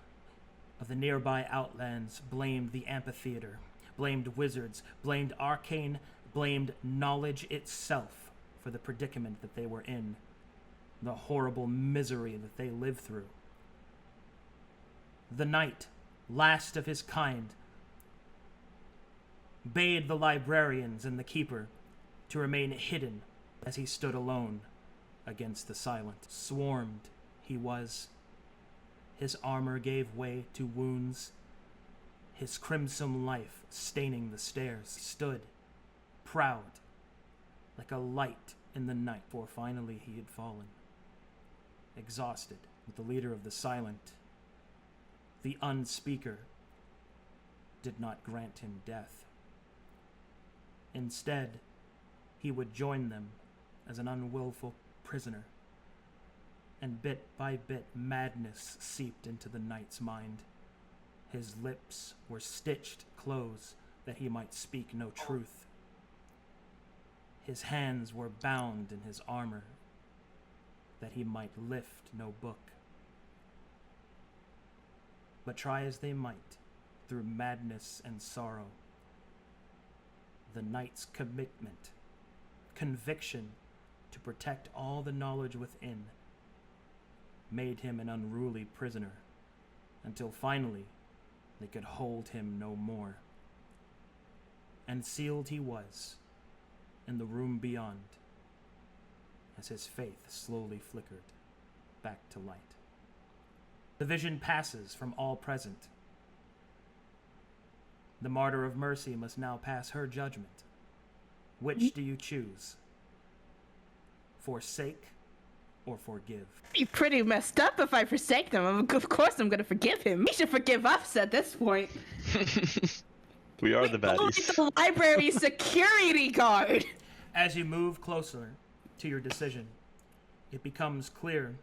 of the nearby outlands blamed the amphitheater, blamed wizards, blamed arcane, blamed knowledge itself for the predicament that they were in, the horrible misery that they lived through. The knight, last of his kind, bade the librarians and the keeper to remain hidden as he stood alone against the silent. Swarmed he was. His armor gave way to wounds, his crimson life staining the stairs. He stood, proud, like a light in the night, for finally he had fallen. Exhausted, with the leader of the silent, the unspeaker, did not grant him death. Instead, he would join them as an unwillful prisoner, and bit by bit madness seeped into the knight's mind. His lips were stitched close that he might speak no truth. His hands were bound in his armor that he might lift no book. But try as they might, through madness and sorrow, the knight's commitment, conviction to protect all the knowledge within, made him an unruly prisoner, until finally they could hold him no more. And sealed he was in the room beyond, as his faith slowly flickered back to light. The vision passes from all present. The martyr of mercy must now pass her judgment. Which do you choose? Forsake or forgive? Be pretty messed up if I forsake them. Of course I'm gonna forgive him. He should forgive us at this point. We are the Only baddies. the library security guard. As you move closer to your decision, it becomes clear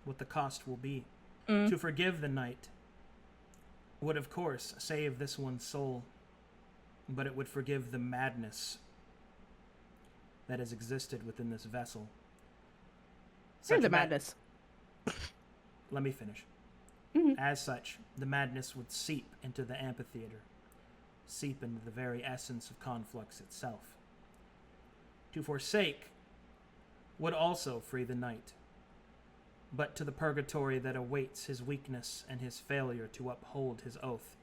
what the cost will be. To forgive the knight would, of course, save this one's soul, but it would forgive the madness that has existed within this vessel. Such the madness. Let me finish. As such, the madness would seep into the amphitheater, seep into the very essence of Conflux itself. To forsake would also free the knight, but to the purgatory that awaits his weakness and his failure to uphold his oath.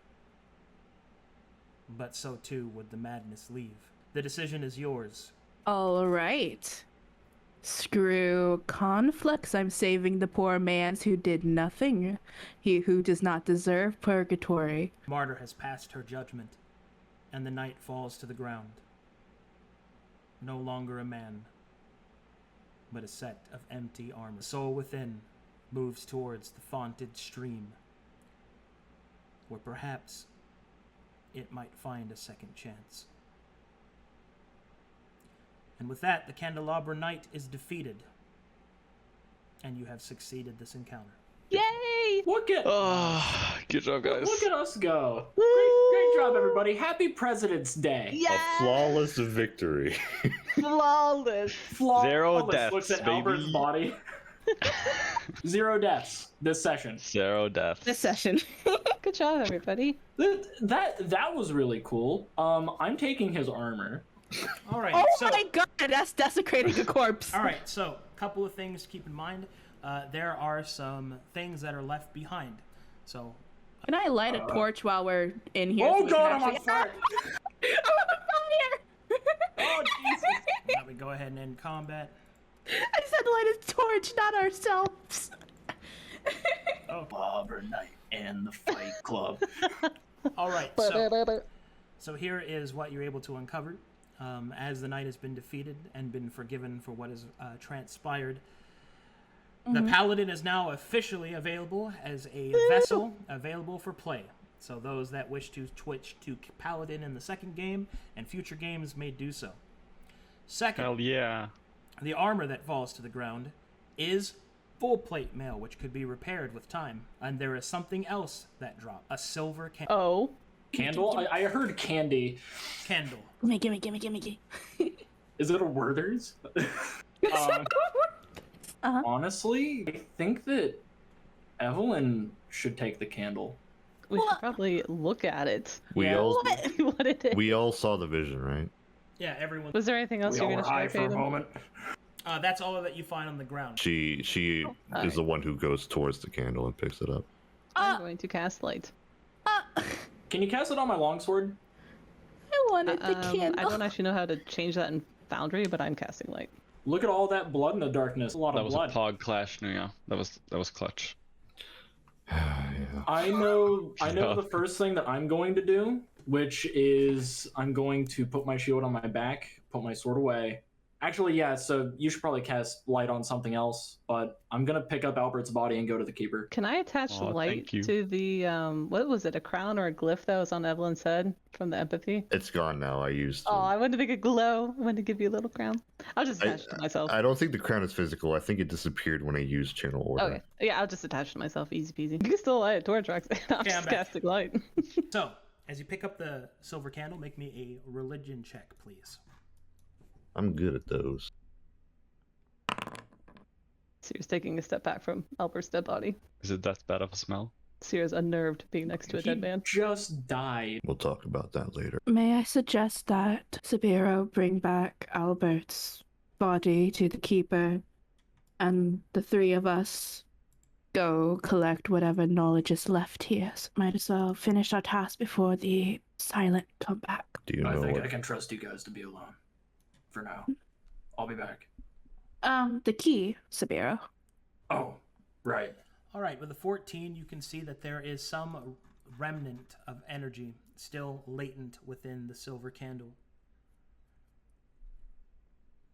But so too would the madness leave. The decision is yours. All right. Screw Conflux. I'm saving the poor man who did nothing. He who does not deserve purgatory. Martyr has passed her judgment, and the knight falls to the ground. No longer a man, but a set of empty armor. Soul within moves towards the founted stream, where perhaps it might find a second chance. And with that, the Candelabra Knight is defeated, and you have succeeded this encounter. Yay! Look at Oh, good job, guys. look at us go. Great job, everybody. Happy President's Day. Yeah. A flawless victory. Flawless. Flawless. 0 deaths, Looks at baby. Albert's body. 0 deaths this session. 0 deaths. This session. Good job, everybody. That was really cool. I'm taking his armor. All right. Oh so, my god, that's desecrating a corpse. all right. So, a couple of things to keep in mind. There are some things that are left behind. So, Can I light a torch while we're in here? Oh so we can god, I'm on actually- fire! I'm on fire! Oh Jesus! now we go ahead and end combat. I said light a torch, not ourselves. Bobber Knight and the Fight Club. All right. So here is what you're able to uncover. As the knight has been defeated and been forgiven for what has transpired, the paladin is now officially available as a vessel available for play. So those that wish to switch to paladin in the second game and future games may do so. Second, Hell yeah. the armor that falls to the ground is full plate mail, which could be repaired with time. And there is something else that dropped: a silver Oh. Candle? I heard candy. candle. Gimme. Is it a Werther's? Honestly, I think that Evelyn should take the candle. We should probably look at it. We Yeah. all What it is. we all saw the vision, right? Yeah, everyone. Was there anything else We you're all going were to high share, for a Tatum? moment. That's all that you find on the ground. She is the one who goes towards the candle and picks it up. I'm going to cast light. Can you cast it on my longsword? I wanted the candle. I don't actually know how to change that in Foundry, but I'm casting light. Look at all that blood in the darkness. A lot That of was blood. a pog clash, Nooya. That was clutch. Yeah. I know Yeah. the first thing that I'm going to do, which is I'm going to put my shield on my back, put my sword away. Actually, yeah, so you should probably cast light on something else, but I'm going to pick up Albert's body and go to the keeper. Can I attach Aw, light thank you. to the, what was it, a crown or a glyph that was on Evelyn's head from the empathy? It's gone now. I used. Oh, I wanted to make it glow. I wanted to give you a little crown. I'll just attach it to myself. I don't think the crown is physical. I think it disappeared when I used channel order. Okay. Yeah, I'll just attach it to myself. Easy peasy. You can still light a torch, Roxanna. I'm Okay, I'm just back. casting light. So, as you pick up the silver candle, make me a religion check, please. I'm good at those. Sierra's taking a step back from Albert's dead body. Is it that bad of a smell? Sierra's unnerved being next to a He dead man. just died. We'll talk about that later. May I suggest that Sabeiro bring back Albert's body to the keeper, and the three of us go collect whatever knowledge is left here. So might as well finish our task before the silent come back. Do you I know think what? I can trust you guys to be alone. For now. I'll be back. The key, Sabeiro. Oh, right. All right, with the 14, you can see that there is some remnant of energy still latent within the silver candle.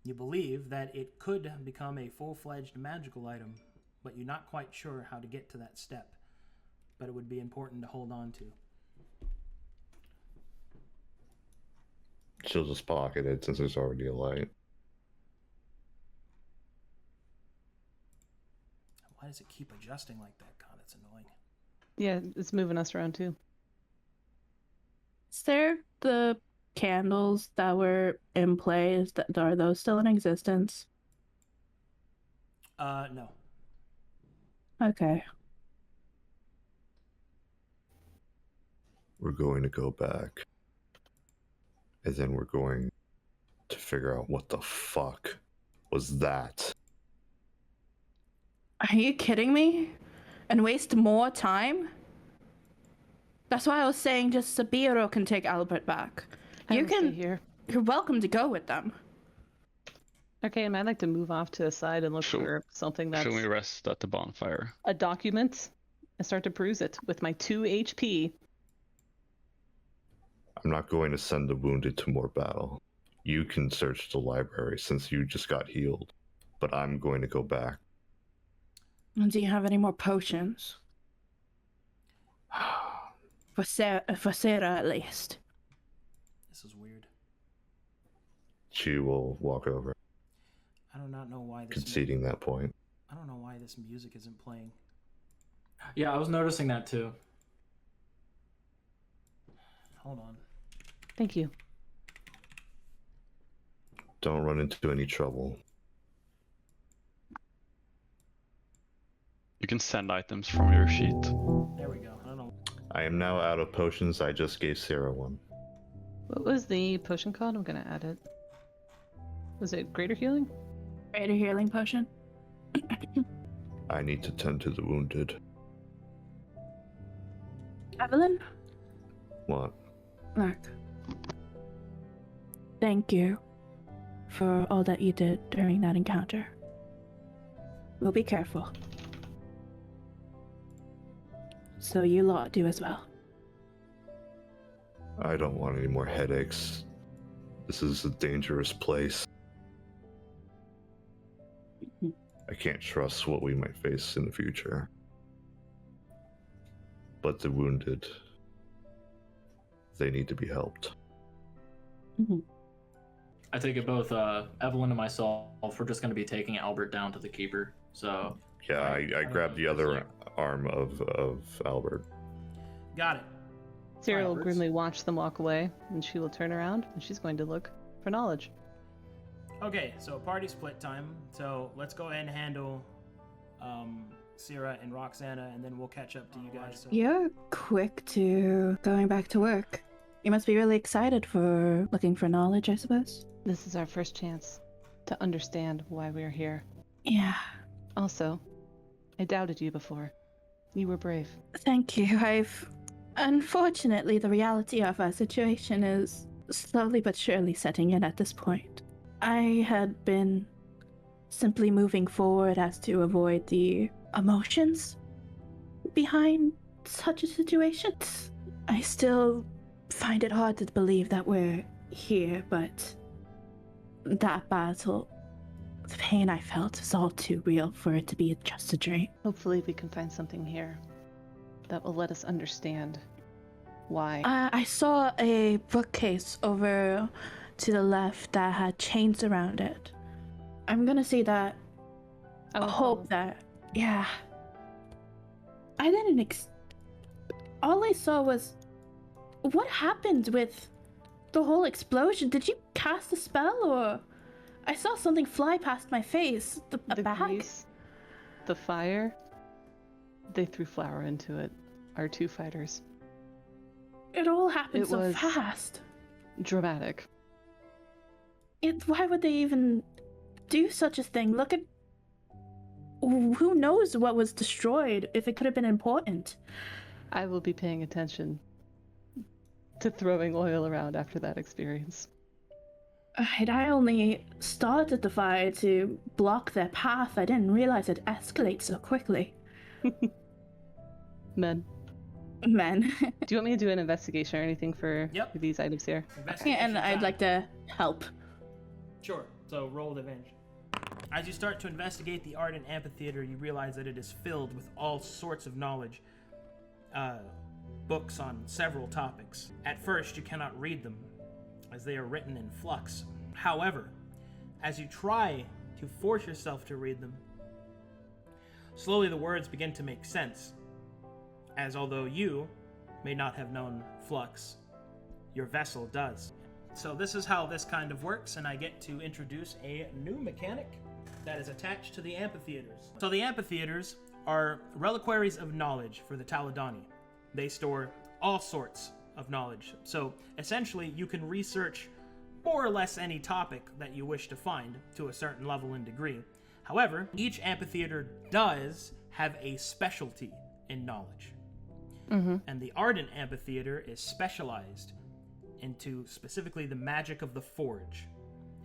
You believe that it could become a full-fledged magical item, but you're not quite sure how to get to that step. But it would be important to hold on to. She'll just pocket it since there's already a light. Why does it keep adjusting like that? God, it's annoying. Yeah, it's moving us around too. Is there the candles that were in play? Are those still in existence? No. Okay. We're going to go back. And then we're going to figure out what the fuck was that. Are you kidding me? And waste more time? That's why I was saying just Sabeiro can take Albert back. You Have a seat can. here. You're welcome to go with them. Okay, and I'd like to move off to the side and look Sure. for something that's Should we rest at the bonfire? a document and start to peruse it with my 2 HP. I'm not going to send the wounded to more battle. You can search the library since you just got healed. But I'm going to go back. And do you have any more potions? For Sera at least. This is weird. She will walk over, I do not know why this. conceding that point. I don't know why this music isn't playing. Yeah, I was noticing that too. Hold on. Thank you. Don't run into any trouble. You can send items from your sheet. There we go. I don't know. I am now out of potions. I just gave Sera one. What was the potion called? I'm gonna add it. Was it greater healing? Greater healing potion. I need to tend to the wounded. Evelyn? What? Look. Thank you for all that you did during that encounter. We'll be careful. So you lot do as well. I don't want any more headaches. This is a dangerous place. I can't trust what we might face in the future. But the wounded, they need to be helped. I take it both Evelyn and myself we're just going to be taking Albert down to the keeper. So Yeah, I grabbed the other arm of Albert. Got it. Sera will Alberts. grimly watch them walk away, and she will turn around, and she's going to look for knowledge. Okay, so party split time. So let's go ahead and handle Sera and Roxanna, and then we'll catch up to you guys. So, You're quick to going back to work. You must be really excited for looking for knowledge, I suppose. This is our first chance to understand why we're here. Yeah, Also, I doubted you before. You were brave. thank you. Unfortunately, the reality of our situation is slowly but surely setting in at this point. I had been simply moving forward as to avoid the emotions behind such a situation. I still find it hard to believe that we're here, but that battle, the pain I felt is all too real for it to be just a dream. Hopefully we can find something here that will let us understand why. I saw a bookcase over to the left that had chains around it. I'm gonna say that. I hope that. Yeah. I didn't. All I saw was. What happened with the whole explosion? Did you cast a spell or? I saw something fly past my face. A the bag? grease, the fire, they threw flour into it. Our two fighters. It all happened It so was- fast. Dramatic. Why would they even do such a thing? Look at. Who knows what was destroyed if it could have been important? I will be paying attention to throwing oil around after that experience. I only started the fire to block their path. I didn't realize it'd escalate so quickly. Men, Men. do you want me to do an investigation or anything for Yep. these items here? investigation And I'd time. like to help. Sure. So roll with advantage. As you start to investigate the Ardent Amphitheater, you realize that it is filled with all sorts of knowledge. Books on several topics. At first, you cannot read them, as they are written in flux. However, as you try to force yourself to read them, slowly the words begin to make sense, as although you may not have known flux, your vessel does. So this is how this kind of works, and I get to introduce a new mechanic that is attached to the amphitheaters. So the amphitheaters are reliquaries of knowledge for the Taladoni. They store all sorts of knowledge. So essentially, you can research more or less any topic that you wish to find to a certain level and degree. However, each amphitheater does have a specialty in knowledge. And the Ardent Amphitheater is specialized into specifically the magic of the forge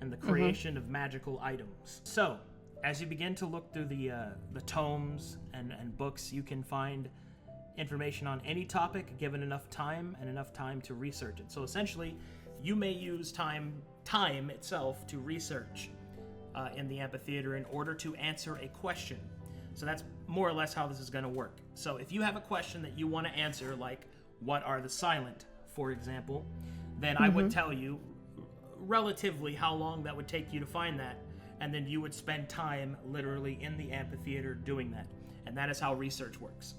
and the creation of magical items. So, as you begin to look through the tomes and books, you can find information on any topic given enough time and enough time to research it. So essentially, you may use time itself to research in the amphitheater in order to answer a question. So that's more or less how this is going to work. So if you have a question that you want to answer, like what are the silent, for example, then I would tell you relatively how long that would take you to find that, and then you would spend time literally in the amphitheater doing that. And that is how research works.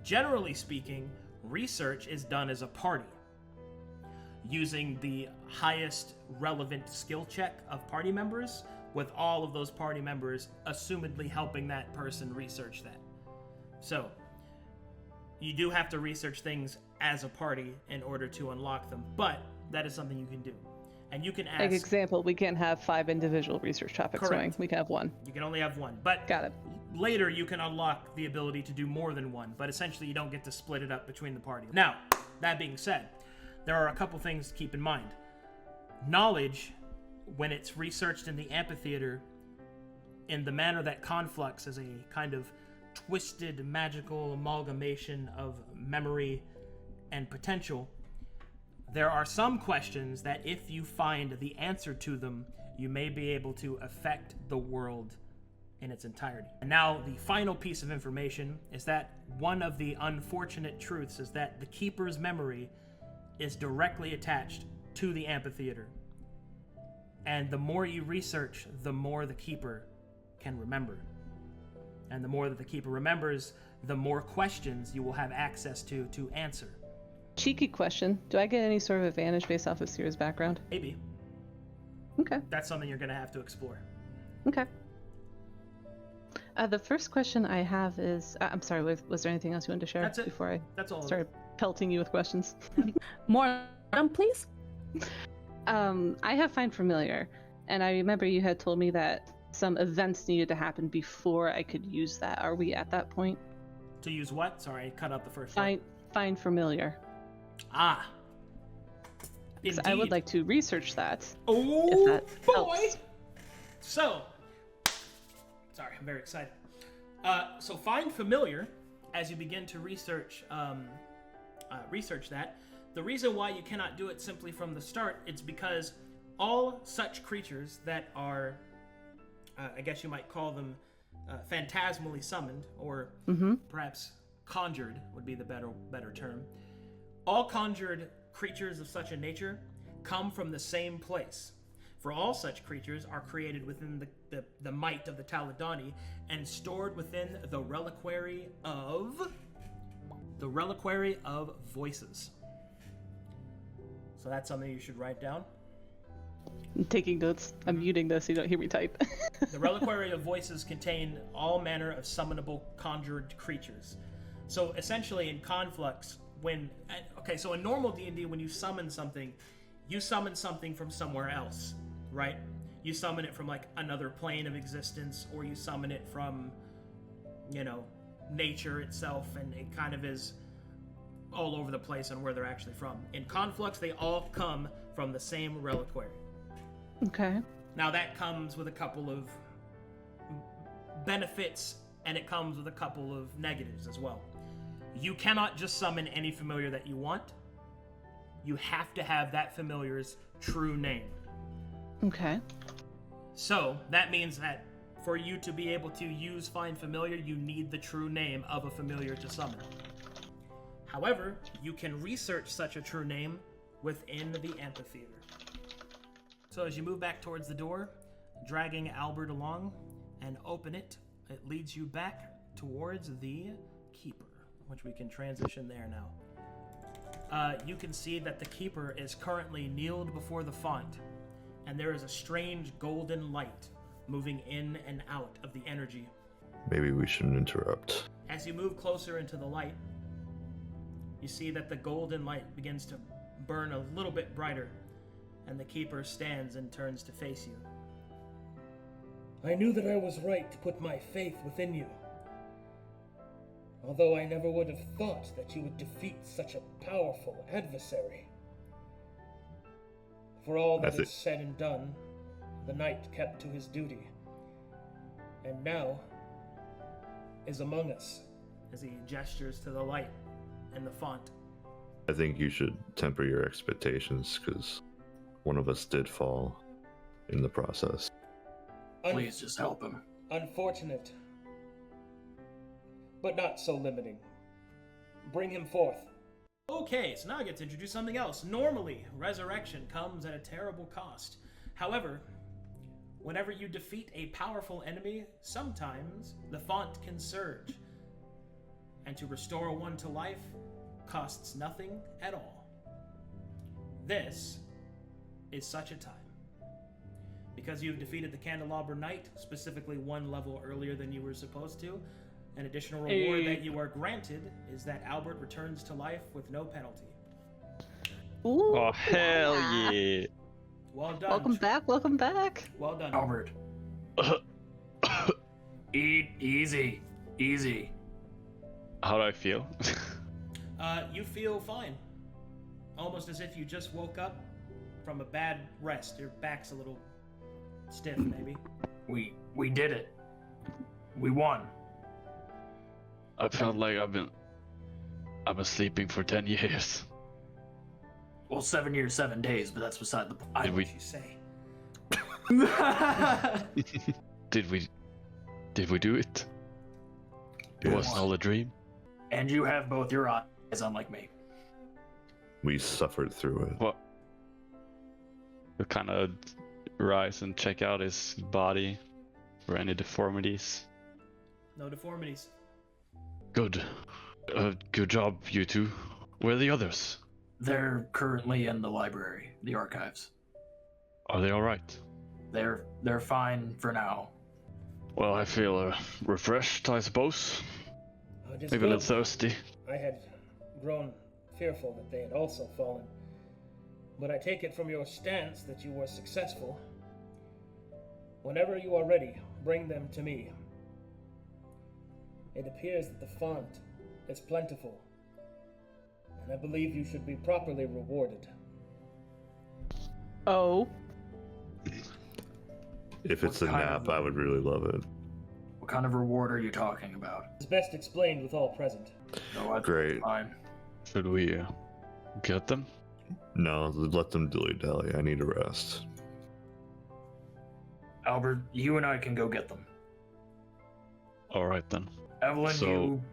Generally speaking, research is done as a party, using the highest relevant skill check of party members, with all of those party members assumedly helping that person research that. So, you do have to research things as a party in order to unlock them, but that is something you can do. And you can ask... Like example, we can't have 5 individual research topics Correct. going. We can have 1. You can only have 1, but Got it. later you can unlock the ability to do more than 1, but essentially you don't get to split it up between the party. Now, that being said, there are a couple things to keep in mind. Knowledge, when it's researched in the amphitheater in the manner that Conflux is a kind of twisted magical amalgamation of memory and potential, there are some questions that if you find the answer to them, you may be able to affect the world in its entirety. And now the final piece of information is that one of the unfortunate truths is that the Keeper's memory is directly attached to the amphitheater. And the more you research, the more the Keeper can remember. And the more that the Keeper remembers, the more questions you will have access to answer. Cheeky question. Do I get any sort of advantage based off of Sera's background? Maybe. Okay. That's something you're going to have to explore. Okay. The first question I have is... I'm sorry, was there anything else you wanted to share? That's it. Before I That's all. started pelting you with questions? More, please. I have Find Familiar, and I remember you had told me that some events needed to happen before I could use that. Are we at that point? To use what? Sorry, I cut out the first one. Find Familiar. Ah. Because I would like to research that. Oh, if that boy! helps. So, sorry, I'm very excited. So Find Familiar, as you begin to research that, the reason why you cannot do it simply from the start, it's because all such creatures that are, I guess you might call them phantasmally summoned, or perhaps conjured would be the better term. All conjured creatures of such a nature come from the same place. For all such creatures are created within the might of the Taladoni and stored within the reliquary of voices. So that's something you should write down. I'm taking notes. I'm muting this so you don't hear me type. The reliquary of voices contain all manner of summonable conjured creatures. So essentially in Conflux, so in normal D&D, when you summon something from somewhere else, right? You summon it from like another plane of existence, or you summon it from, nature itself, and it kind of is all over the place on where they're actually from. In Conflux, they all come from the same reliquary. Okay. Now that comes with a couple of benefits, and it comes with a couple of negatives as well. You cannot just summon any familiar that you want. You have to have that familiar's true name. Okay. So that means that for you to be able to use Find Familiar, you need the true name of a familiar to summon. However, you can research such a true name within the amphitheater. So as you move back towards the door, dragging Albert along and open it, it leads you back towards the Keeper, which we can transition there now. You can see that the Keeper is currently kneeled before the font, and there is a strange golden light moving in and out of the energy. Maybe we shouldn't interrupt. As you move closer into the light, you see that the golden light begins to burn a little bit brighter, and the Keeper stands and turns to face you. I knew that I was right to put my faith within you, although I never would have thought that you would defeat such a powerful adversary. For all that is said and done, the knight kept to his duty, and now is among us, as he gestures to the light and the font. I think you should temper your expectations, because one of us did fall in the process. Please just help him. Unfortunate, but not so limiting. Bring him forth. Okay, so now I get to introduce something else. Normally, resurrection comes at a terrible cost. However, whenever you defeat a powerful enemy, sometimes the font can surge. and to restore one to life costs nothing at all. This is such a time. Because you've defeated the Candelabra Knight, specifically one level earlier than you were supposed to, an additional reward that you are granted is that Albert returns to life with no penalty. Ooh, Oh, hell yeah. Well done. Welcome back, welcome back. Well done. Albert. Eat easy. Easy. How do I feel? You feel fine. Almost as if you just woke up from a bad rest. Your back's a little stiff, maybe. We did it. We won. I felt like I've been sleeping for 10 years. Well, 7 years, 7 days, but that's beside the point. Did we? You say. Did we do it? It wasn't all a dream. And you have both your eyes, unlike me. We suffered through it. What? We kind of rise and check out his body for any deformities. No deformities. Good. Good job, you two. Where are the others? They're currently in the library, the archives. Are they alright? They're fine for now. Well, I feel refreshed, I suppose. Maybe a little thirsty. I had grown fearful that they had also fallen. But I take it from your stance that you were successful. Whenever you are ready, bring them to me. It appears that the font is plentiful, and I believe you should be properly rewarded. Oh. If it's a nap, I would really love it. What kind of reward are you talking about? It's best explained with all present. No, that's Great. fine. Should we get them? No, let them dilly-dally. I need a rest. Albert, you and I can go get them. Alright then. Evelyn, So, you...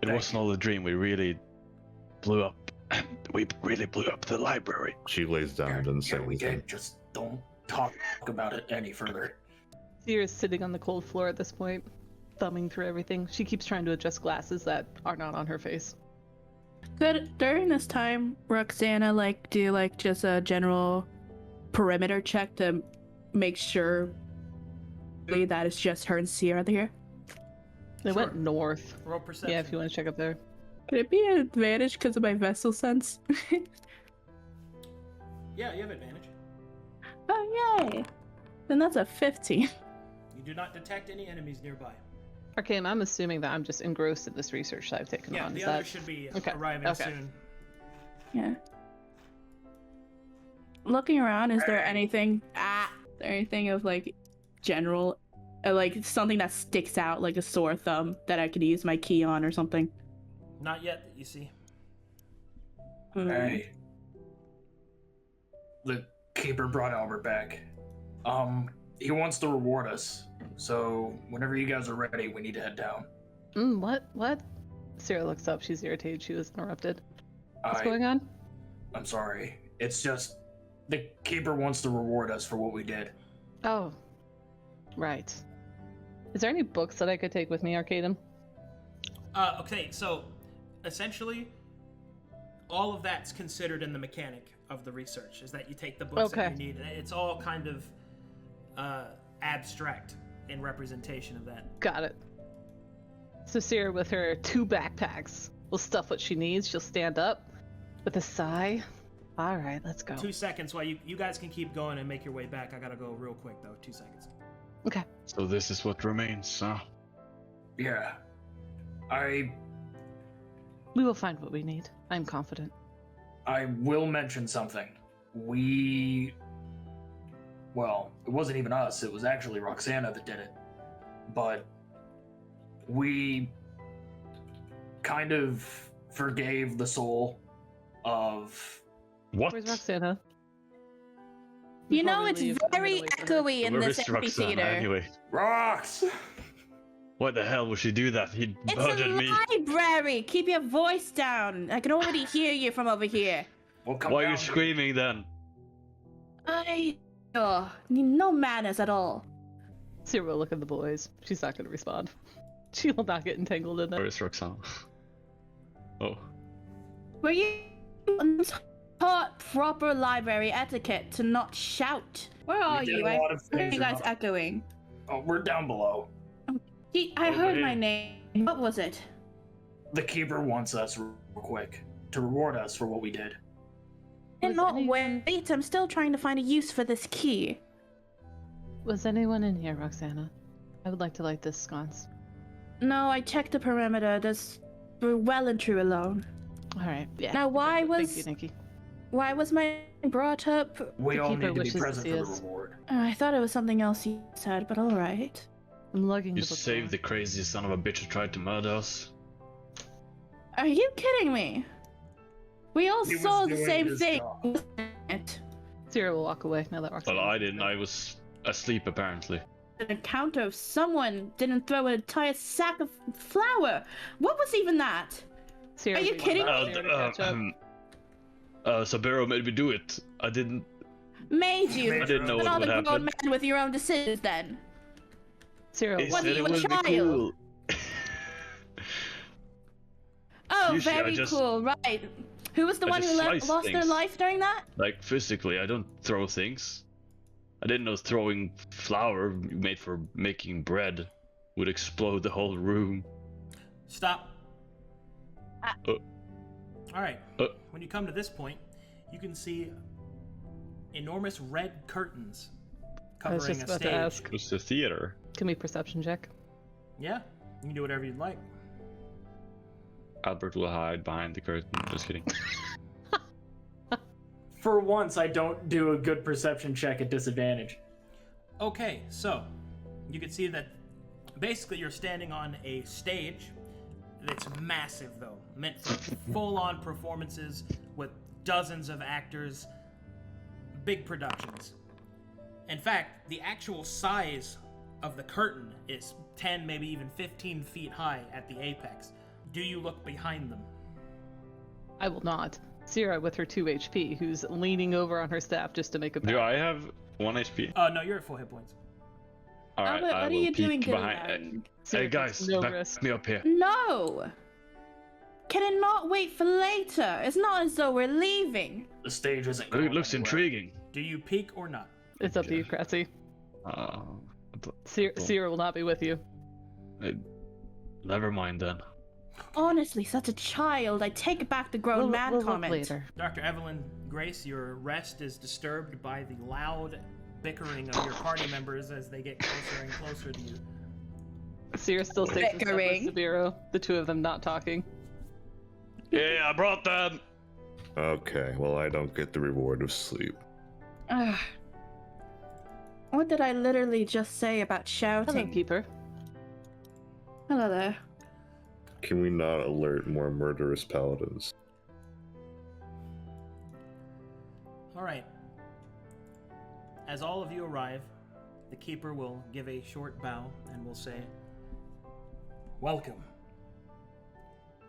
It Thank wasn't all a dream. We really blew up. We really blew up the library. She lays down and doesn't say we anything. get, just don't talk about it any further. Sera's sitting on the cold floor at this point, thumbing through everything. She keeps trying to adjust glasses that are not on her face. Could during this time Roxanna do just a general perimeter check to make sure that it's just her and Sera here? They went north. Roll perception. Yeah, if you want to check up there. Could it be an advantage because of my vessel sense? Yeah, you have advantage. Oh yay! Then that's a 15. You do not detect any enemies nearby. Arcane, I'm assuming that I'm just engrossed in this research that I've taken Yeah, on. the Is others that... should be Okay, arriving okay. soon. Yeah. Looking around, is there anything? Is there anything of general, something that sticks out like a sore thumb that I could use my key on or something? Not yet, that you see. Hey. The keeper brought Albert back. He wants to reward us. So whenever you guys are ready, we need to head down. What? Sera looks up. She's irritated. She was interrupted. What's going on? I'm sorry. It's just the keeper wants to reward us for what we did. Oh, right. Is there any books that I could take with me, Arcadum? Okay, so essentially, all of that's considered in the mechanic of the research, is that you take the books that you need. And it's all kind of abstract in representation of that. Got it. So Sera, with her 2 backpacks, will stuff what she needs. She'll stand up with a sigh. All right, let's go. 2 seconds while you guys can keep going and make your way back. I gotta go real quick, though. 2 seconds. Okay. So this is what remains, huh? Yeah. We will find what we need. I'm confident. I will mention something. Well, it wasn't even us. It was actually Roxanna that did it. But we kind of forgave the soul of... What? Where's Roxanna? You know, Before we it's leave, I'm very gonna wait for her. echoey in Where this is Roxanna, amphitheater. anyway? Rox! Why the hell would she do that? He It's murdered a me. library. Keep your voice down. I can already hear you from over here. We'll come Why are down you here. screaming then? No manners at all. Sera will look at the boys. She's not going to respond. She will not get entangled in Where it. is Roxanna? Oh. Were you taught proper library etiquette to not shout? Where are did you? a lot of I heard things you guys wrong. echoing. Oh, we're down below. I heard Okay. my name. What was it? The Keeper wants us real quick to reward us for what we did. And Was not anyone- wait. I'm still trying to find a use for this key. Was anyone in here, Roxanna? I would like to light this sconce. No, I checked the perimeter. We're well and true alone. All right. Yeah. Now, why Thank you. why was my brought up? We The all Keeper need to be wishes to present see for the us. reward. I thought it was something else you said, but all right. I'm lugging You the book saved down. the crazy son of a bitch who tried to murder us. Are you kidding me? We all He was saw the doing same his thing. job. wasn't it? Sera will walk away now that Roxanna. Well, I didn't. I was asleep apparently. An encounter of someone didn't throw an entire sack of flour. What was even that? Sera Are you will kidding allow me? Sera to catch up. Sabeiro made me do it. I didn't. Made you? I didn't know You're what not would a grown happen. man with your own decisions then. Sera He will What, said you it a would be child? cool. Oh, Usually I very just- cool, right. Who was the I one just who slice lost their things. life during that? Like physically, I don't throw things. I didn't know throwing flour made for making bread would explode the whole room. Stop. Uh. All right. Uh. When you come to this point, you can see enormous red curtains I was covering just a about stage. to ask. It's the theater. Give me a perception check. Yeah, you can do whatever you'd like. Albert will hide behind the curtain. Just kidding. For once, I don't do a good perception check at disadvantage. Okay, so you can see that basically you're standing on a stage that's massive, though, meant for full-on performances with dozens of actors, big productions. In fact, the actual size of the curtain is 10, maybe even 15 feet high at the apex. Do you look behind them? I will not. Sera with her 2 HP, who's leaning over on her staff just to make a Do bow. I have 1 HP? No, you're at full hit points. Alright, Albert, I what are will you doing, peek behind. Gillian? Sera Hey takes guys, no back risk. me up here. No! Can it not wait for later? It's not as though we're leaving. The stage isn't It going looks anywhere. intriguing. Do you peek or not? It's up to you, Cratzzy. Uh, Sera will not be with you. Never mind then. Honestly, such a child. I take back the grown man we'll look comment. later. Dr. Evelyn Grace, your rest is disturbed by the loud bickering of your party members as they get closer and closer to you. Sera still stays with Bickering. Sabeiro, the two of them not talking. Yeah, I brought them. Okay, well, I don't get the reward of sleep. Ugh. What did I literally just say about Hello, shouting? Keeper. Hello there. Can we not alert more murderous paladins? All right. As all of you arrive, the Keeper will give a short bow and will say, "Welcome.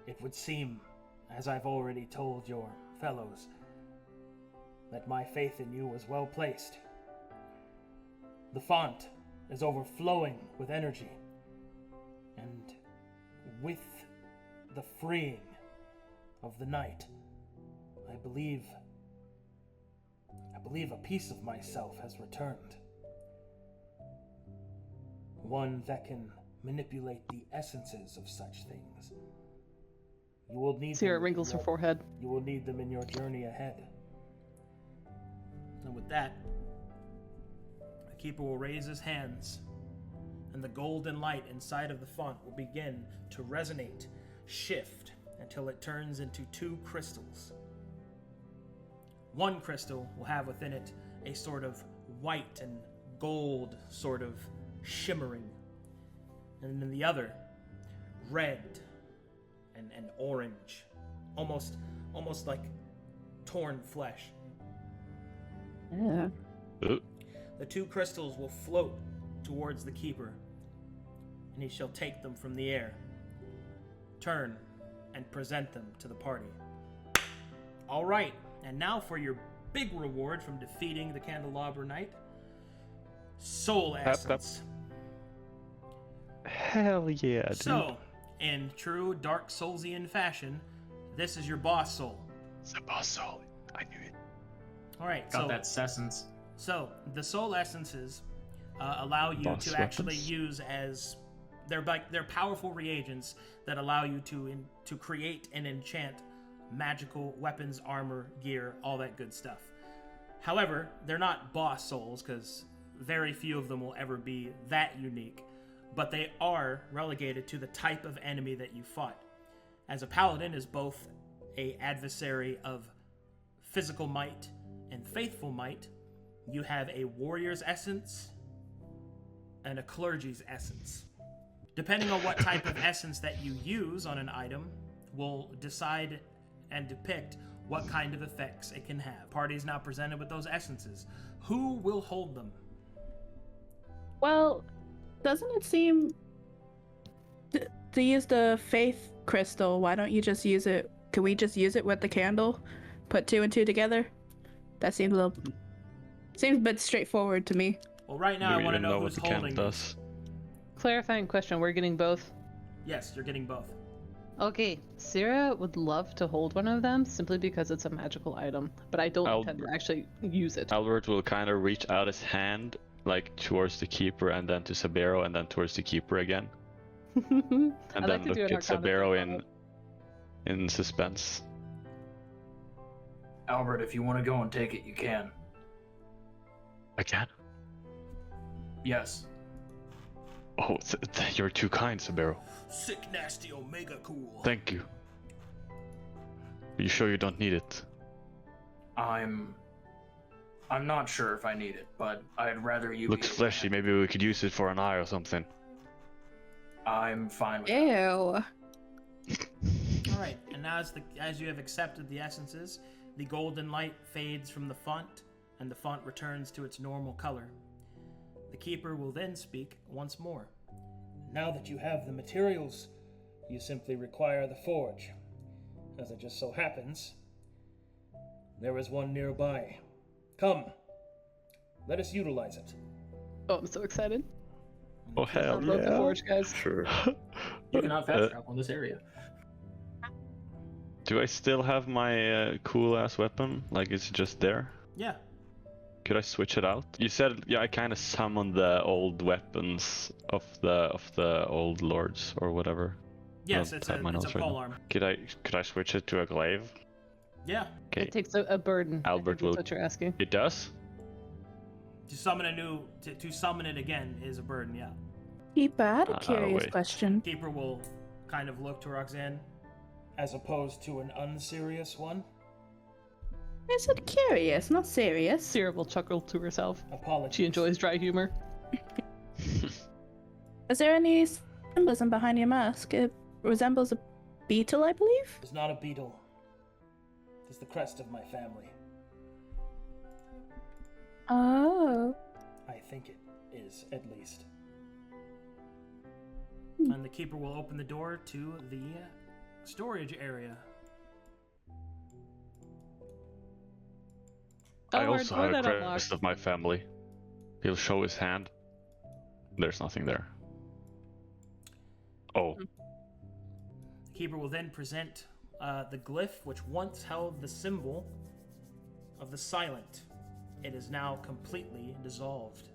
It would seem, as I've already told your fellows, that my faith in you was well placed. The font is overflowing with energy, and with the freeing of the night, I believe a piece of myself has returned. One that can manipulate the essences of such things. You will need Sera them wrinkles in her your- forehead. You will need them in your journey ahead." And with that, the Keeper will raise his hands, and the golden light inside of the font will begin to resonate, shift, until it turns into 2 crystals. One crystal will have within it a sort of white and gold sort of shimmering, and then the other, red and orange, almost like torn flesh. Yeah. The 2 crystals will float towards the Keeper, and he shall take them from the air, turn, and present them to the party. All right, and now for your big reward from defeating the Candelabra Knight. Soul Essence. hell yeah, dude. So, in true Dark Soulsian fashion, this is your boss soul. It's a boss soul. I knew it. All right, Got so that essence. So the soul essences allow you Boss to actually weapons? use as they're powerful reagents that allow you to create and enchant magical weapons, armor, gear, all that good stuff. However, they're not boss souls because very few of them will ever be that unique, but they are relegated to the type of enemy that you fought. As a paladin is both a adversary of physical might and faithful might, you have a warrior's essence and a clergy's essence. Depending on what type of essence that you use on an item will decide and depict what kind of effects it can have. Party is now presented with those essences. Who will hold them? Well, doesn't it seem to use the faith crystal? Why don't you just use it? Can we just use it with the candle? Put 2 and 2 together? That seems a bit straightforward to me. Well, right now I want to know who's holding does. Clarifying question, we're getting both? Yes, you're getting both. Okay, Sera would love to hold one of them simply because it's a magical item, but I don't intend to actually use it. Albert will kind of reach out his hand, like towards the keeper, and then to Sabeiro, and then towards the keeper again, and I'd then like to look do an at Arcana Sabeiro check. in suspense. Albert, if you want to go and take it, you can. I can. Yes. Oh, you're too kind, Sabeiro. Sick, nasty, omega cool. Thank you. Are you sure you don't need it? I'm not sure if I need it, but I'd rather you Looks be fleshy. Maybe we could use it for an eye or something. I'm fine with Ew. All right, and now as you have accepted the essences, the golden light fades from the font, and the font returns to its normal color. The keeper will then speak once more. Now that you have the materials, you simply require the forge. As it just so happens, there is one nearby. Come, let us utilize it. Oh, I'm so excited. Oh hell I love the yeah! forge, guys. Sure. You cannot fast travel in this area. Do I still have my cool ass weapon? Like, is it just there? Yeah. Could I switch it out? You said, yeah, I kind of summoned the old weapons of the old lords or whatever. Yes, I don't it's a have my notes right now. polearm. Could I switch it to a glaive? Yeah. Okay. It takes a burden. I Albert think will. that's what you're asking. It does. To summon to summon it again is a burden. Yeah. Keeper, I had a I'll curious wait. question. Keeper will kind of look to Roxanne, as opposed to an unserious one. I said curious, not serious. Sera will chuckle to herself. Apologies. She enjoys dry humor. Is there any symbolism behind your mask? It resembles a beetle, I believe. It's not a beetle. It's the crest of my family. Oh. I think it is, at least. Hmm. And the keeper will open the door to the storage area. I Lord, also why have a that crest unlocked? of my family. He'll show his hand. There's nothing there. Oh, The keeper will then present the glyph which once held the symbol of the silent. It is now completely dissolved.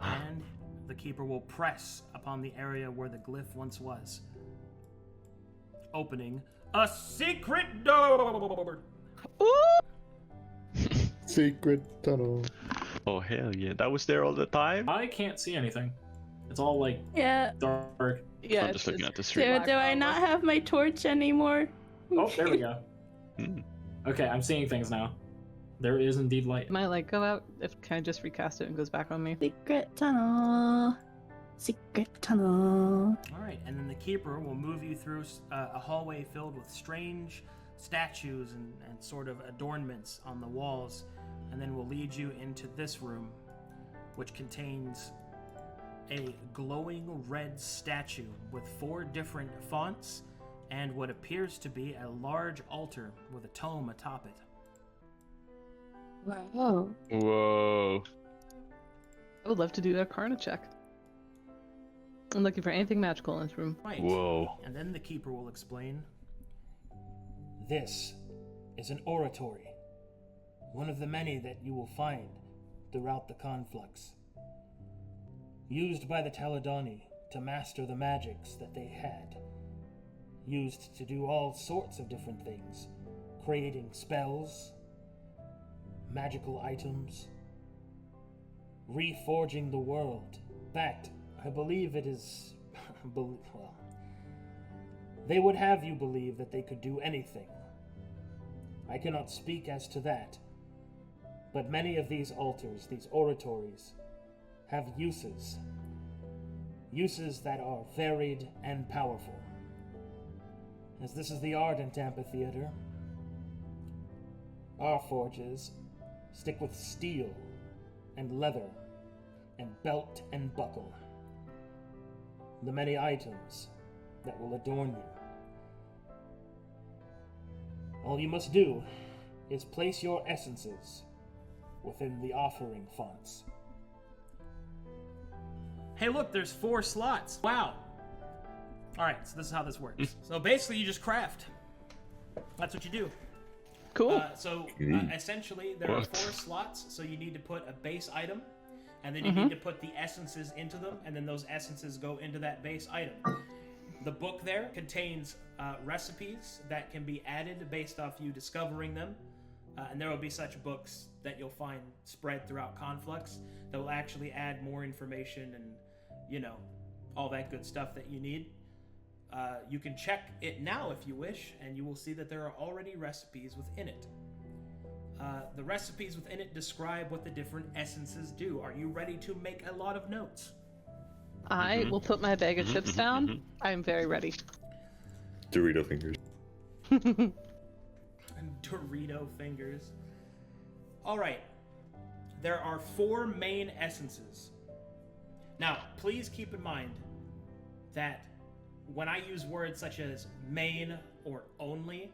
And the keeper will press upon the area where the glyph once was, opening a secret door. Secret tunnel. oh hell yeah! That was there all the time. I can't see anything. It's all like Yeah. dark. Yeah, I'm just looking at the street. Do, black do I armor. not have my torch anymore? Oh, there we go. Hmm. Okay, I'm seeing things now. There is indeed light. Might like go out if can I just recast it and goes back on me. Secret tunnel. Secret tunnel. All right, and then the keeper will move you through a hallway filled with strange statues and sort of adornments on the walls, and then will lead you into this room, which contains a glowing red statue with 4 different fonts and what appears to be a large altar with a tome atop it. Wow. Whoa! I would love to do a Arcana check. I'm looking for anything magical in this room. Right. Whoa. And then the keeper will explain. This is an oratory, one of the many that you will find throughout the Conflux, used by the Taladoni to master the magics that they had, used to do all sorts of different things, creating spells, magical items, reforging the world. In fact, I believe it is... well, they would have you believe that they could do anything. I cannot speak as to that, but many of these altars, these oratories, have uses that are varied and powerful. As this is the Ardent Amphitheater, our forges stick with steel and leather and belt and buckle, the many items that will adorn you. All you must do is place your essences within the offering fonts. Hey, look, there's 4 slots. Wow. All right, so this is how this works. So basically, you just craft. That's what you do. Cool. Essentially, there are 4 slots, so you need to put a base item, and then you need to put the essences into them, and then those essences go into that base item. The book there contains recipes that can be added based off you discovering them, and there will be such books that you'll find spread throughout Conflux that will actually add more information and, you know, all that good stuff that you need. You can check it now if you wish, and you will see that there are already recipes within it. The recipes within it describe what the different essences do. Are you ready to make a lot of notes? I will put my bag of chips down. I'm very ready. Dorito fingers. Dorito fingers. All right. There are 4 main essences. Now, please keep in mind that when I use words such as main or only,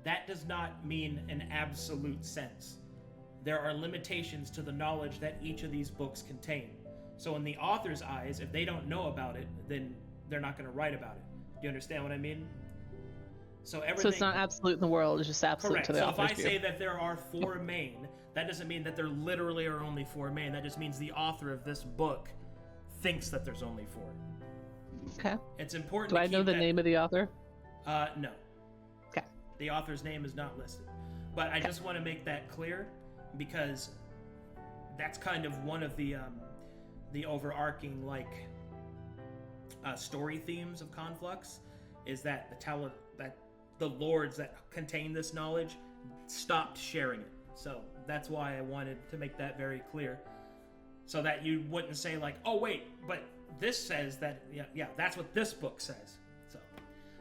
that does not mean an absolute sense. There are limitations to the knowledge that each of these books contain. So in the author's eyes, if they don't know about it, then they're not going to write about it. Do you understand what I mean? So it's not absolute in the world, it's just absolute correct. to the So if I author's view. say that there are 4 main, that doesn't mean that there literally are only 4 main. That just means the author of this book thinks that there's only 4. Okay. It's important Do to I know keep the that... name of the author? No. Okay. The author's name is not listed. But I just want to make that clear because that's kind of one of the overarching story themes of Conflux is that the lords that contain this knowledge stopped sharing it. So that's why I wanted to make that very clear, so that you wouldn't say like, oh wait, but this says that yeah that's what this book says.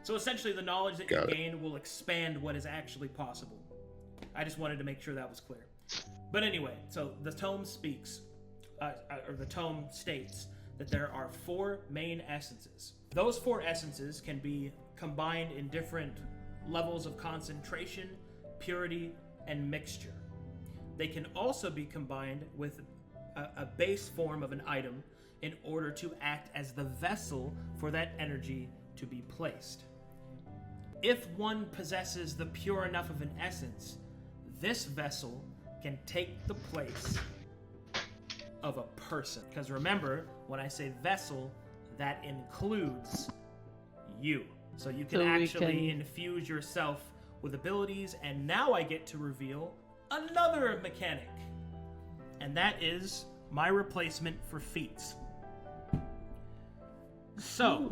So essentially the knowledge that you gain will expand what is actually possible. I just wanted to make sure that was clear. But anyway, so the tome speaks, or the tome states that there are 4 main essences. Those 4 essences can be combined in different levels of concentration, purity, and mixture. They can also be combined with a base form of an item in order to act as the vessel for that energy to be placed. If one possesses the pure enough of an essence, this vessel can take the place of a person. Because remember, when I say vessel, that includes you. So you can infuse yourself with abilities, and now I get to reveal another mechanic. And that is my replacement for feats. So,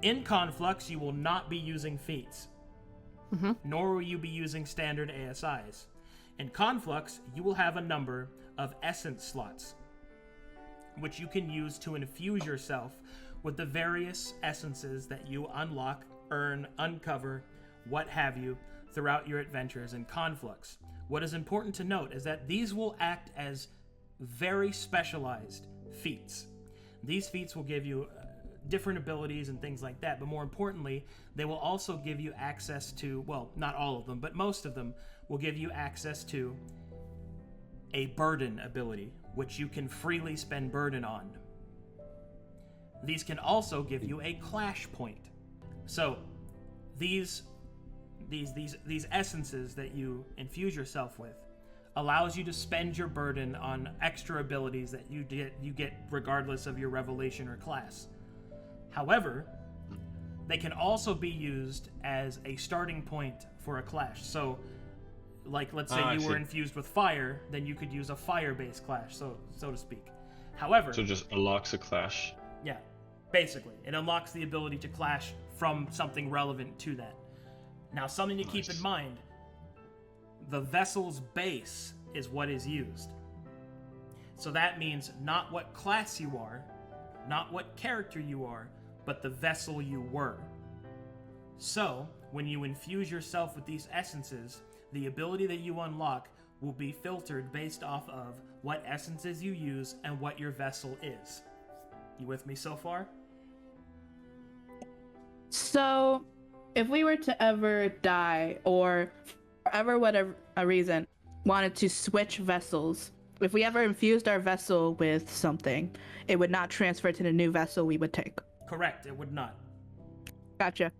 in Conflux, you will not be using feats. Nor will you be using standard ASIs. In Conflux, you will have a number of essence slots, which you can use to infuse yourself with the various essences that you unlock, earn, uncover, what have you, throughout your adventures in Conflux. What is important to note is that these will act as very specialized feats. These feats will give you different abilities and things like that, but more importantly, they will also give you access to, well, not all of them, but most of them will give you access to a burden ability, which you can freely spend burden on. These can also give you a clash point. So these essences that you infuse yourself with allows you to spend your burden on extra abilities that you get regardless of your revelation or class. However, they can also be used as a starting point for a clash. So, like, let's say you were infused with fire, then you could use a fire-based clash, so to speak. However, So just unlocks a clash. yeah, basically, it unlocks the ability to clash from something relevant to that. Now, something to keep in mind: the vessel's base is what is used. So that means not what class you are, not what character you are, but the vessel you were. So, when you infuse yourself with these essences, the ability that you unlock will be filtered based off of what essences you use and what your vessel is. You with me so far? So, if we were to ever die, or for ever whatever a reason, wanted to switch vessels, if we ever infused our vessel with something, it would not transfer to the new vessel we would take. Correct, it would not. Gotcha.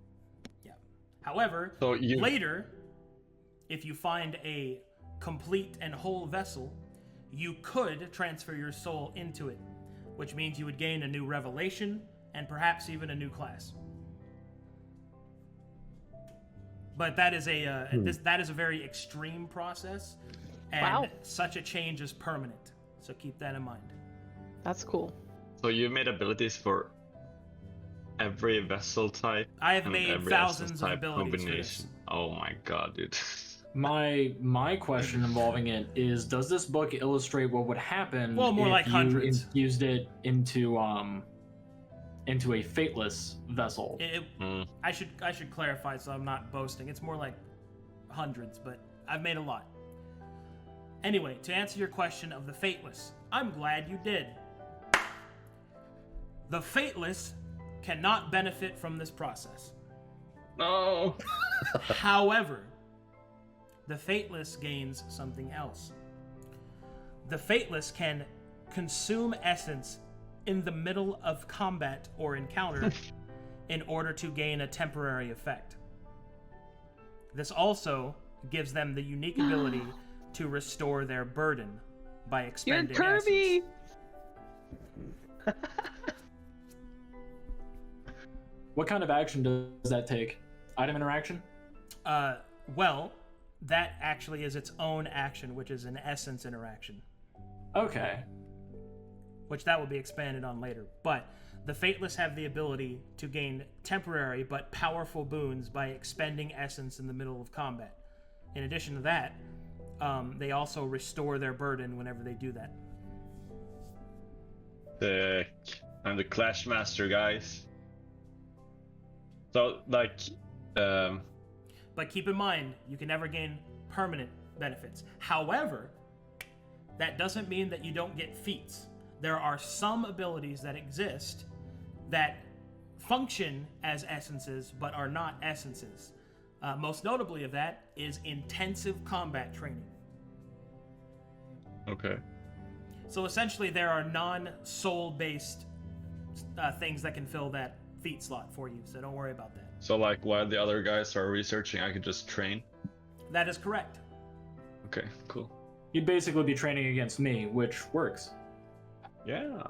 Yeah. However, So you- later, if you find a complete and whole vessel, you could transfer your soul into it, which means you would gain a new revelation and perhaps even a new class. But that is that is a very extreme process, and such a change is permanent. So keep that in mind. That's cool. So you made abilities for every vessel type. I have and made every thousands essence of type abilities for combination. this. Oh my god, dude. My question involving it is: does this book illustrate what would happen Well, more if like you hundreds. infused it into a fateless vessel? I should clarify so I'm not boasting. It's more like hundreds, but I've made a lot. Anyway, to answer your question of the Fateless, I'm glad you did. The Fateless cannot benefit from this process. No. However, the Fateless gains something else. The Fateless can consume essence in the middle of combat or encounter in order to gain a temporary effect. This also gives them the unique ability to restore their burden by expending You're Kirby! essence. What kind of action does that take? Item interaction? Well, that actually is its own action, which is an essence interaction. Okay. Which that will be expanded on later. But the Fateless have the ability to gain temporary but powerful boons by expending essence in the middle of combat. In addition to that, they also restore their burden whenever they do that. I'm the Clash Master, guys. So, like, But keep in mind, you can never gain permanent benefits. However, that doesn't mean that you don't get feats. There are some abilities that exist that function as essences but are not essences. Most notably of that is intensive combat training. okay. So essentially there are non-soul based things that can fill that feat slot for you, so don't worry about that. So, like, while the other guys are researching, I could just train? That is correct. Okay, cool. You'd basically be training against me, which works. Yeah.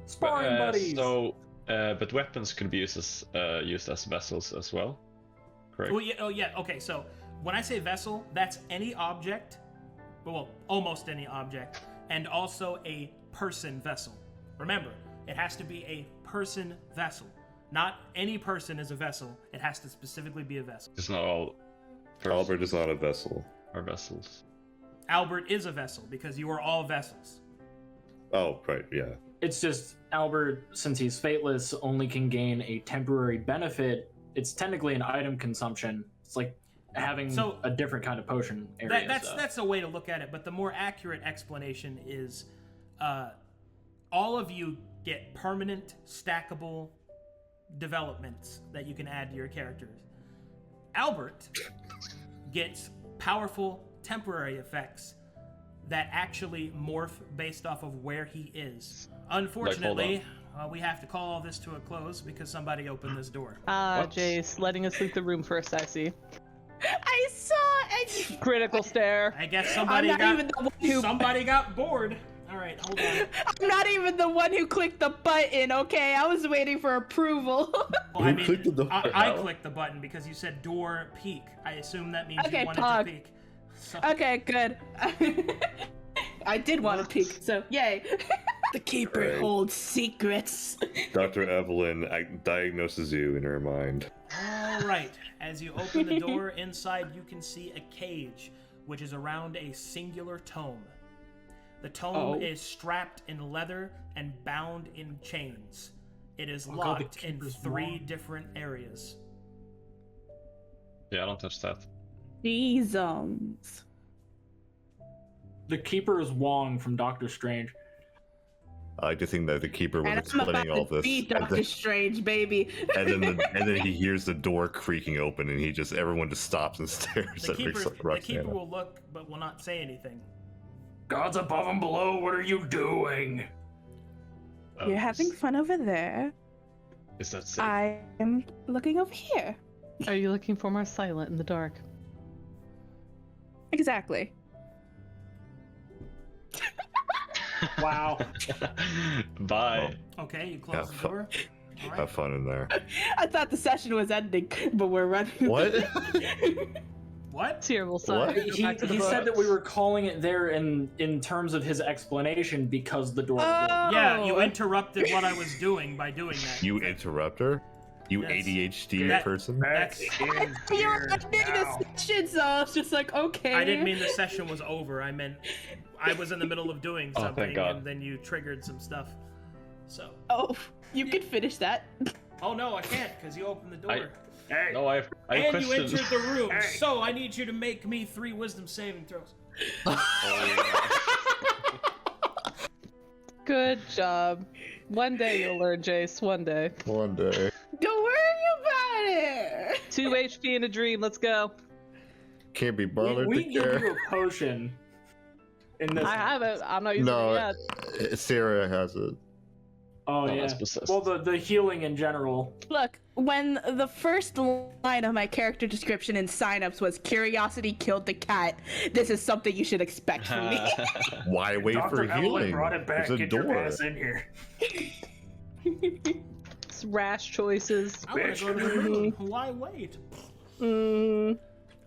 Sparring buddies! But weapons could be used as vessels as well, correct? Okay, so when I say vessel, that's any object, well, almost any object, and also a person vessel. Remember, it has to be a person vessel. Not any person is a vessel. It has to specifically be a vessel. It's not all Albert is not a vessel. are vessels. Albert is a vessel because you are all vessels. Oh, right, yeah. It's just Albert, since he's fateless, only can gain a temporary benefit. It's technically an item consumption. It's like having a different kind of potion area. That's a way to look at it, but the more accurate explanation is all of you get permanent, stackable developments that you can add to your characters. Albert gets powerful temporary effects that actually morph based off of where he is. Unfortunately, we have to call this to a close because somebody opened this door. Jace, letting us leave the room first, I see. I saw it. Critical stare. I guess I'm somebody not even the one who. somebody got bored. All right, hold on. I'm not even the one who clicked the button. Okay, I was waiting for approval. Well, I mean, clicked the door? I clicked the button because you said door peek. I assume that means Okay, you wanted pog. to peek. So, Okay, good. I did want to peek, so yay. The keeper Right. holds secrets. Dr. Evelyn diagnoses you in her mind. all right. As you open the door, inside you can see a cage, which is around a singular tome. The tome is strapped in leather and bound in chains. It is God, the locked in keeper's 3 wrong. different areas. Yeah, I don't touch that. Jesus. The keeper is Wong from Doctor Strange. I like to think that the keeper was And I'm about explaining all to this, be and Doctor then, Strange, baby. and then he hears the door creaking open, and everyone just stops and stares The at keeper Roxanna. will look but will not say anything. Gods above and below, what are you doing? Oh, You're having is- fun over there. Is that safe? I am looking over here. Are you looking for more silent in the dark? Exactly. Wow. Bye. Okay, you close the Yeah, door. All right. Have fun in there. I thought the session was ending, but we're running. What? What? Terrible sign. What? Go back to the He book. said that we were calling it there in terms of his explanation because the door was open. Yeah, you interrupted what I was doing by doing that. You interrupt her? You Yes. ADHD That- person? That's. You're ending the session, so I was just like, okay. I didn't mean the session was over. I meant I was in the middle of doing Oh, thank something, God. and then you triggered some stuff. So. Oh, you can finish that. Oh no, I can't because you opened the door. Hey, No, I and question. you entered the room. Hey. So I need you to make me 3 wisdom saving throws. Good job. One day you'll learn, Jace. One day. One day. Don't worry about it. 2 HP in a dream. Let's go. Can't be bothered we to give care. you a potion in this. I have it. I'm not using No, it yet. Sarah has it. Oh No, yeah. that's possessed. Well, the healing in general. Look, when the first line of my character description in signups was "Curiosity killed the cat," this is something you should expect from me. Why wait for Dr. Evelyn healing? brought it back. There's a Get your door. ass in here. It's rash choices. I want to go to the room. Why wait? Mm,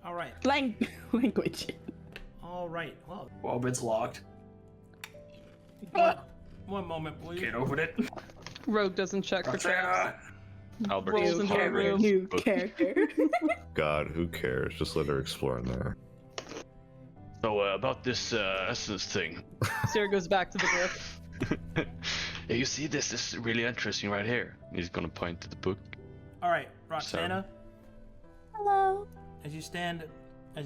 All right. Language. All right. Well, Well, it's locked. one moment, please. Can't open it. Rogue doesn't check for traps. Roxanna! Albert Rolls is into the carrying room. his New book. character. God, who cares? Just let her explore in there. So about this essence thing. Sera goes back to the book. Yeah, you see this is really interesting right here. He's gonna point to the book. All right, Roxanna. Hello. As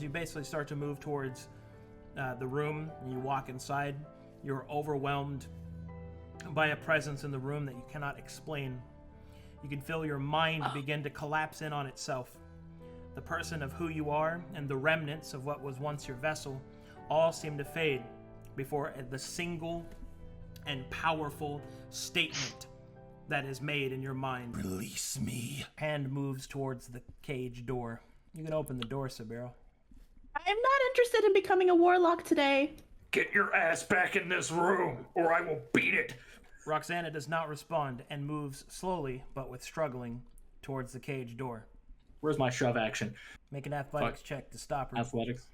you basically start to move towards the room, and you walk inside, you're overwhelmed by a presence in the room that you cannot explain. You can feel your mind begin to collapse in on itself. The person of who you are and the remnants of what was once your vessel all seem to fade before the single and powerful statement that is made in your mind. Release me. Hand moves towards the cage door. You can open the door, Sabeiro. I'm not interested in becoming a warlock today. Get your ass back in this room, or I will beat it. Roxanna does not respond and moves slowly, but with struggling, towards the cage door. Where's my shove action? Make an athletics check to stop her. Athletics.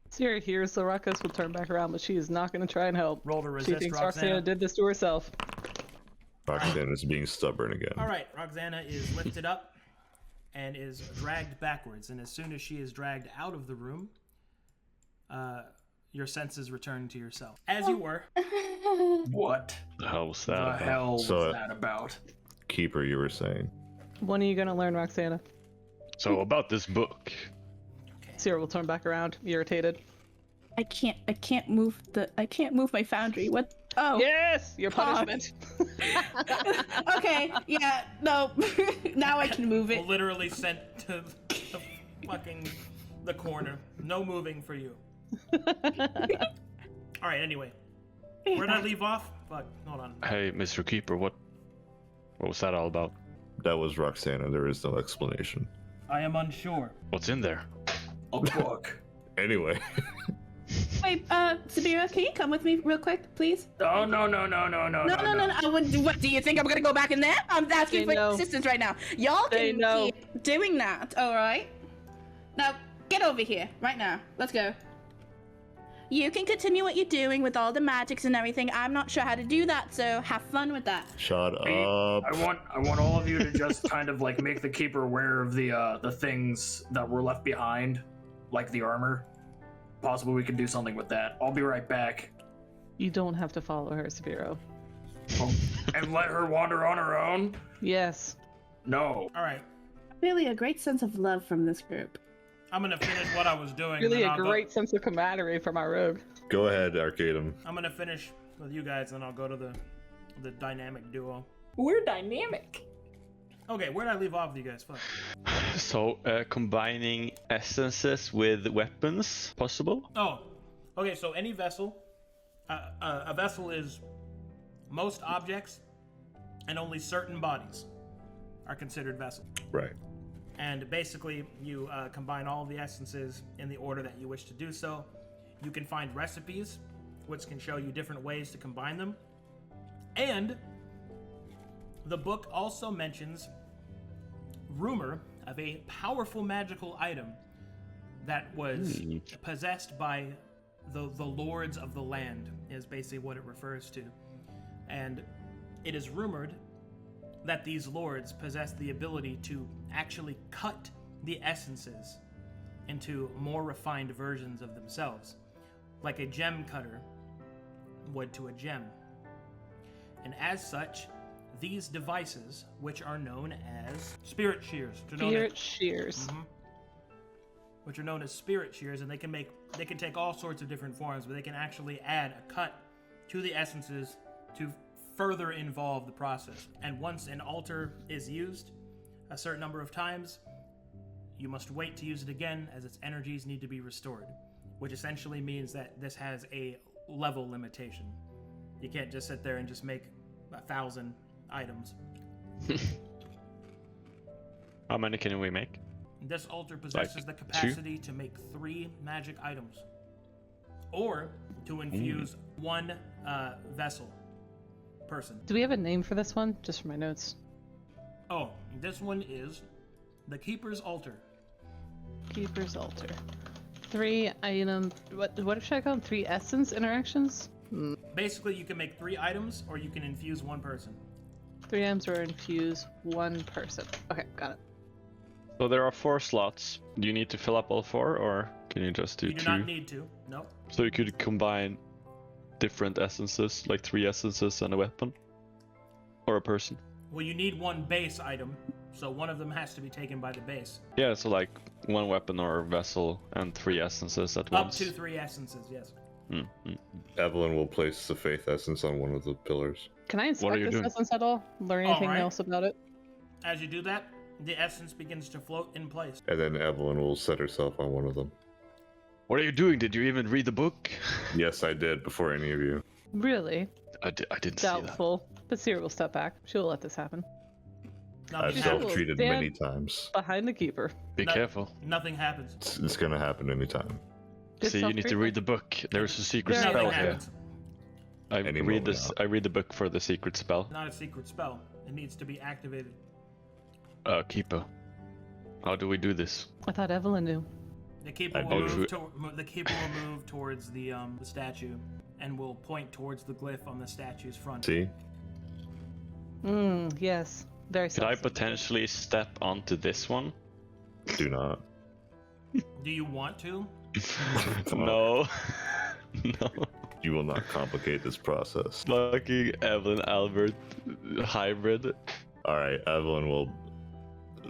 Sera hears the ruckus, will turn back around, but she is not going to try and help. Roll to She resist, thinks Roxanna. Roxanna did this to herself. Roxanne is being stubborn again. All right, Roxanna is lifted up and is dragged backwards. And as soon as she is dragged out of the room, your senses return to yourself. As you were. What The hell was the that? about? hell was So, that about? Keeper, you were saying. When are you going to learn, Roxanna? So about this book. Sera will turn back around, irritated. I can't move my foundry. What? Oh. Yes! Your Fuck. punishment. Okay. Yeah. No. Now I can move it. Literally sent to the fucking the corner. No moving for you. All right, anyway. Where did I leave off? Fuck, hold on. Hey, Mr. Keeper, what was that all about? That was Roxanna. There is no explanation. I am unsure. What's in there? A book. Anyway. Wait, Sabeiro, can you come with me real quick, please? Oh, no. No. What do you think I'm gonna go back in there? I'm asking They for know. assistance right now. Y'all They can know. keep doing that, alright? Now, get over here, right now. Let's go. You can continue what you're doing with all the magics and everything. I'm not sure how to do that, so have fun with that. Shut up. I want all of you to just kind of like make the keeper aware of the things that were left behind, like the armor. Possibly we can do something with that. I'll be right back. You don't have to follow her, Sabeiro. And let her wander on her own? Yes. No. All right, Really a great sense of love from this group. I'm gonna finish what I was doing. Really and a I'll go- great sense of camaraderie from our rogue. Go ahead, Arcadum. I'm gonna finish with you guys, and I'll go to the dynamic duo. We're dynamic. Okay, where did I leave off with you guys? Fuck. So, combining essences with weapons, possible? Oh, okay. So any vessel, a vessel is most objects, and only certain bodies are considered vessels. Right. And basically, you combine all of the essences in the order that you wish to do so. You can find recipes, which can show you different ways to combine them. And the book also mentions rumor of a powerful magical item that was possessed by the lords of the land, is basically what it refers to. And it is rumored that these lords possess the ability to actually cut the essences into more refined versions of themselves, like a gem cutter would to a gem. And as such, these devices, which are known as spirit shears, Spirit shears. which are known as spirit shears, and they can take all sorts of different forms, but they can actually add a cut to the essences to further involve the process. And once an altar is used a certain number of times, you must wait to use it again, as its energies need to be restored, which essentially means that this has a level limitation. You can't just sit there and just make 1,000 items. How many can we make? This altar possesses the capacity to make 3 magic items, or to infuse 1 vessel person. Do we have a name for this one? Just for my notes. Oh, this one is the Keeper's Altar. Keeper's altar. 3 item. What should I call them? 3 essence interactions? Basically, you can make 3 items, or you can infuse 1 person. 3 items or infuse 1 person. Okay, got it. So there are 4 slots. Do you need to fill up all 4, or can you just do You 2? do not need to. No. So you could combine different essences, like 3 essences and a weapon? Or a person? Well, you need 1 base item, so one of them has to be taken by the base. Yeah, so like 1 weapon or vessel and 3 essences at Up once. to 3 essences, yes. Evelyn will place the faith essence on one of the pillars. Can I What are inspect you this doing? essence at all? Learn anything Alright. else about it? As you do that, the essence begins to float in place. And then Evelyn will set herself on one of them. What are you doing? Did you even read the book? Yes, I did, before any of you. Really? I didn't see that. Doubtful. But Sera will step back. She'll let this happen. Nothing I've She's happens. self-treated stand- many times. Behind the keeper. Be No- careful. Nothing happens. It's gonna happen anytime. Good See, you need to self-treatment. read the book. There's a secret Very spell Nothing here. happens. I Any read moment this. now. I read the book for the secret spell. Not a secret spell. It needs to be activated. Keeper. How do we do this? I thought Evelyn knew. The keeper I will do. move the keeper will move towards the statue, and will point towards the glyph on the statue's front. See? Yes. Very Could I self-centered. potentially step onto this one? Do not. Do you want to? No. No. You will not complicate this process. Fucking Evelyn Albert hybrid. Alright, Evelyn will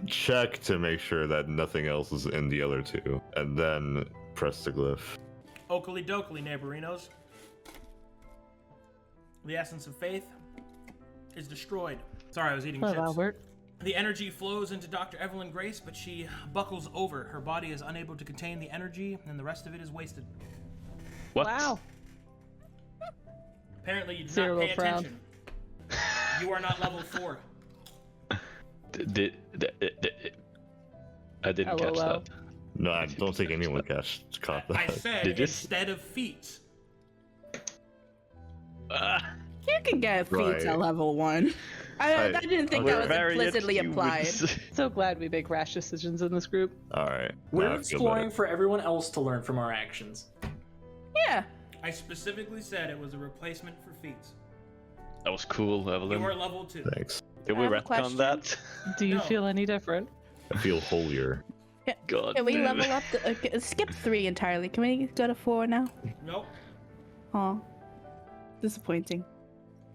check to make sure that nothing else is in the other 2, and then press the glyph. Oakley dokley, neighborinos. The essence of faith is destroyed. Sorry, I was eating Hello, chips. Albert. The energy flows into Dr. Evelyn Grace, but she buckles over. Her body is unable to contain the energy, and the rest of it is wasted. What? Wow. Apparently, you did Sera not will pay frown. attention. You are not level 4. I didn't catch LOL. that. No, I don't think anyone caught that. I said Did you- instead of feats. You can get feats Right. at level 1. I didn't think that was Variant implicitly implied. humans. So glad we make rash decisions in this group. All right. We're now I feel exploring better. for everyone else to learn from our actions. Yeah. I specifically said it was a replacement for feats. That was cool, You Evelyn. are level 2. Thanks. Did I we have a retcon question. that? Do you No. feel any different? I feel holier. God Can we damn level it. up? Skip 3 entirely. Can we go to 4 now? Nope. Oh, disappointing.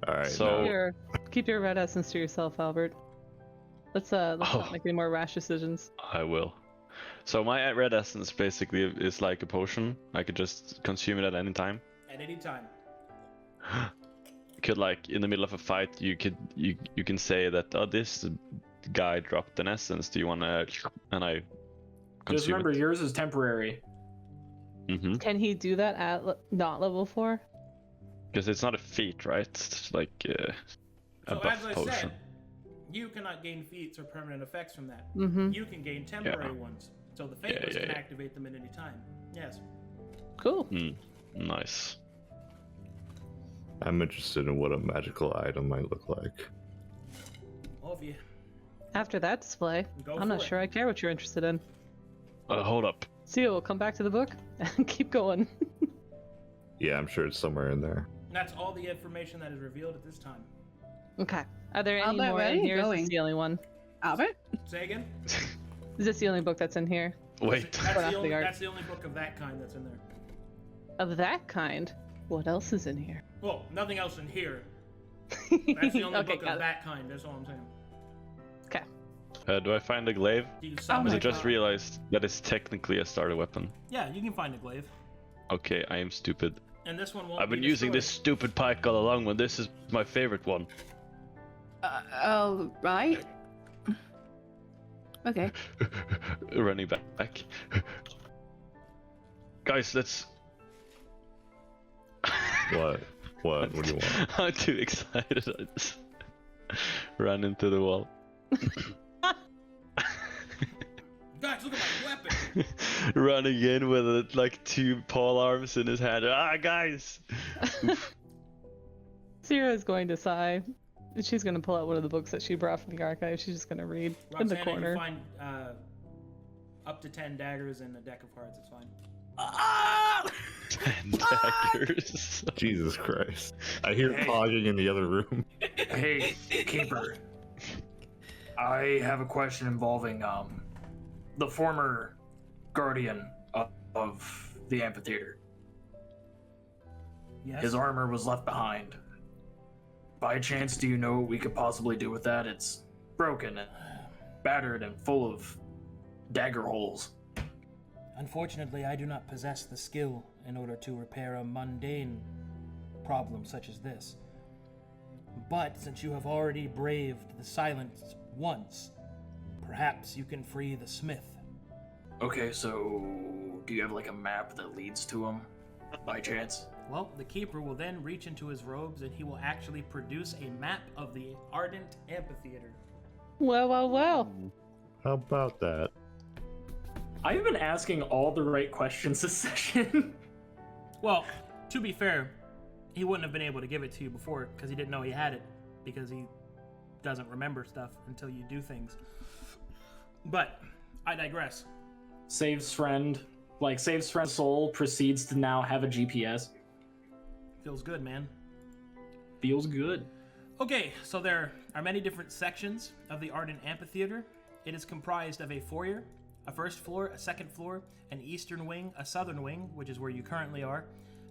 All right. So- now- Keep your red essence to yourself, Albert. Let's not make any more rash decisions. I will. So my red essence basically is like a potion. I could just consume it at any time. At any time. You could like in the middle of a fight, you can say that this guy dropped an essence. Do you wanna? And I Just consume remember, it. yours is temporary. Mm-hmm. Can he do that at not level 4? Because it's not a feat, right? It's like a So buff as I potion. said, you cannot gain feats or permanent effects from that. Mm-hmm. You can gain temporary ones. So the favors can activate them at any time. Yes. Cool. Nice. I'm interested in what a magical item might look like. All of you. After that display, Go I'm not for it. sure I care what you're interested in. Hold up. So we'll come back to the book and keep going. Yeah, I'm sure it's somewhere in there. And that's all the information that is revealed at this time. Okay. Are there any Albert, more where are in you here? Is going? this the only one? Albert? Say again? Is this the only book that's in here? Wait. That's Put off the, the only, art. that's the only book of that kind that's in there. Of that kind? What else is in here? Well, nothing else in here. That's the only Okay, book got of it. that kind. That's all I'm saying. Okay. Do I find a glaive? You Oh summon Because my I just God. realized that it's technically a starter weapon. Yeah, you can find a glaive. Okay, I am stupid. And this one won't I've been be using this destroyed. stupid pike all along when this is my favorite one. Oh, right. Okay. Running back. Guys, let's. What? What? What do you want? I'm too excited. I just ran into the wall. Guys, look at my weapon! Running in with like 2 pole arms in his hand. Ah, guys! Sera is going to sigh. She's going to pull out one of the books that she brought from the archive. She's just going to read in the Roxanna, corner. you find up to 10 daggers in a deck of cards. It's fine. 10 daggers. Jesus Christ! I hear Hey. clogging in the other room. Hey, Keeper. I have a question involving the former guardian of the amphitheater. Yes. His armor was left behind. By chance, do you know what we could possibly do with that? It's broken and battered and full of dagger holes. Unfortunately, I do not possess the skill in order to repair a mundane problem such as this. But since you have already braved the silence once, perhaps you can free the smith. Okay, so do you have like a map that leads to him, by chance? Well, the keeper will then reach into his robes and he will actually produce a map of the Ardent Amphitheater. Well, well, well. How about that? I've been asking all the right questions this session. Well, to be fair, he wouldn't have been able to give it to you before because he didn't know he had it, because he doesn't remember stuff until you do things. But I digress. Saves friend's soul proceeds to now have a GPS. Feels good, man. Feels good. Okay, so there are many different sections of the Ardent Amphitheater. It is comprised of a foyer, a first floor, a second floor, an eastern wing, a southern wing, which is where you currently are,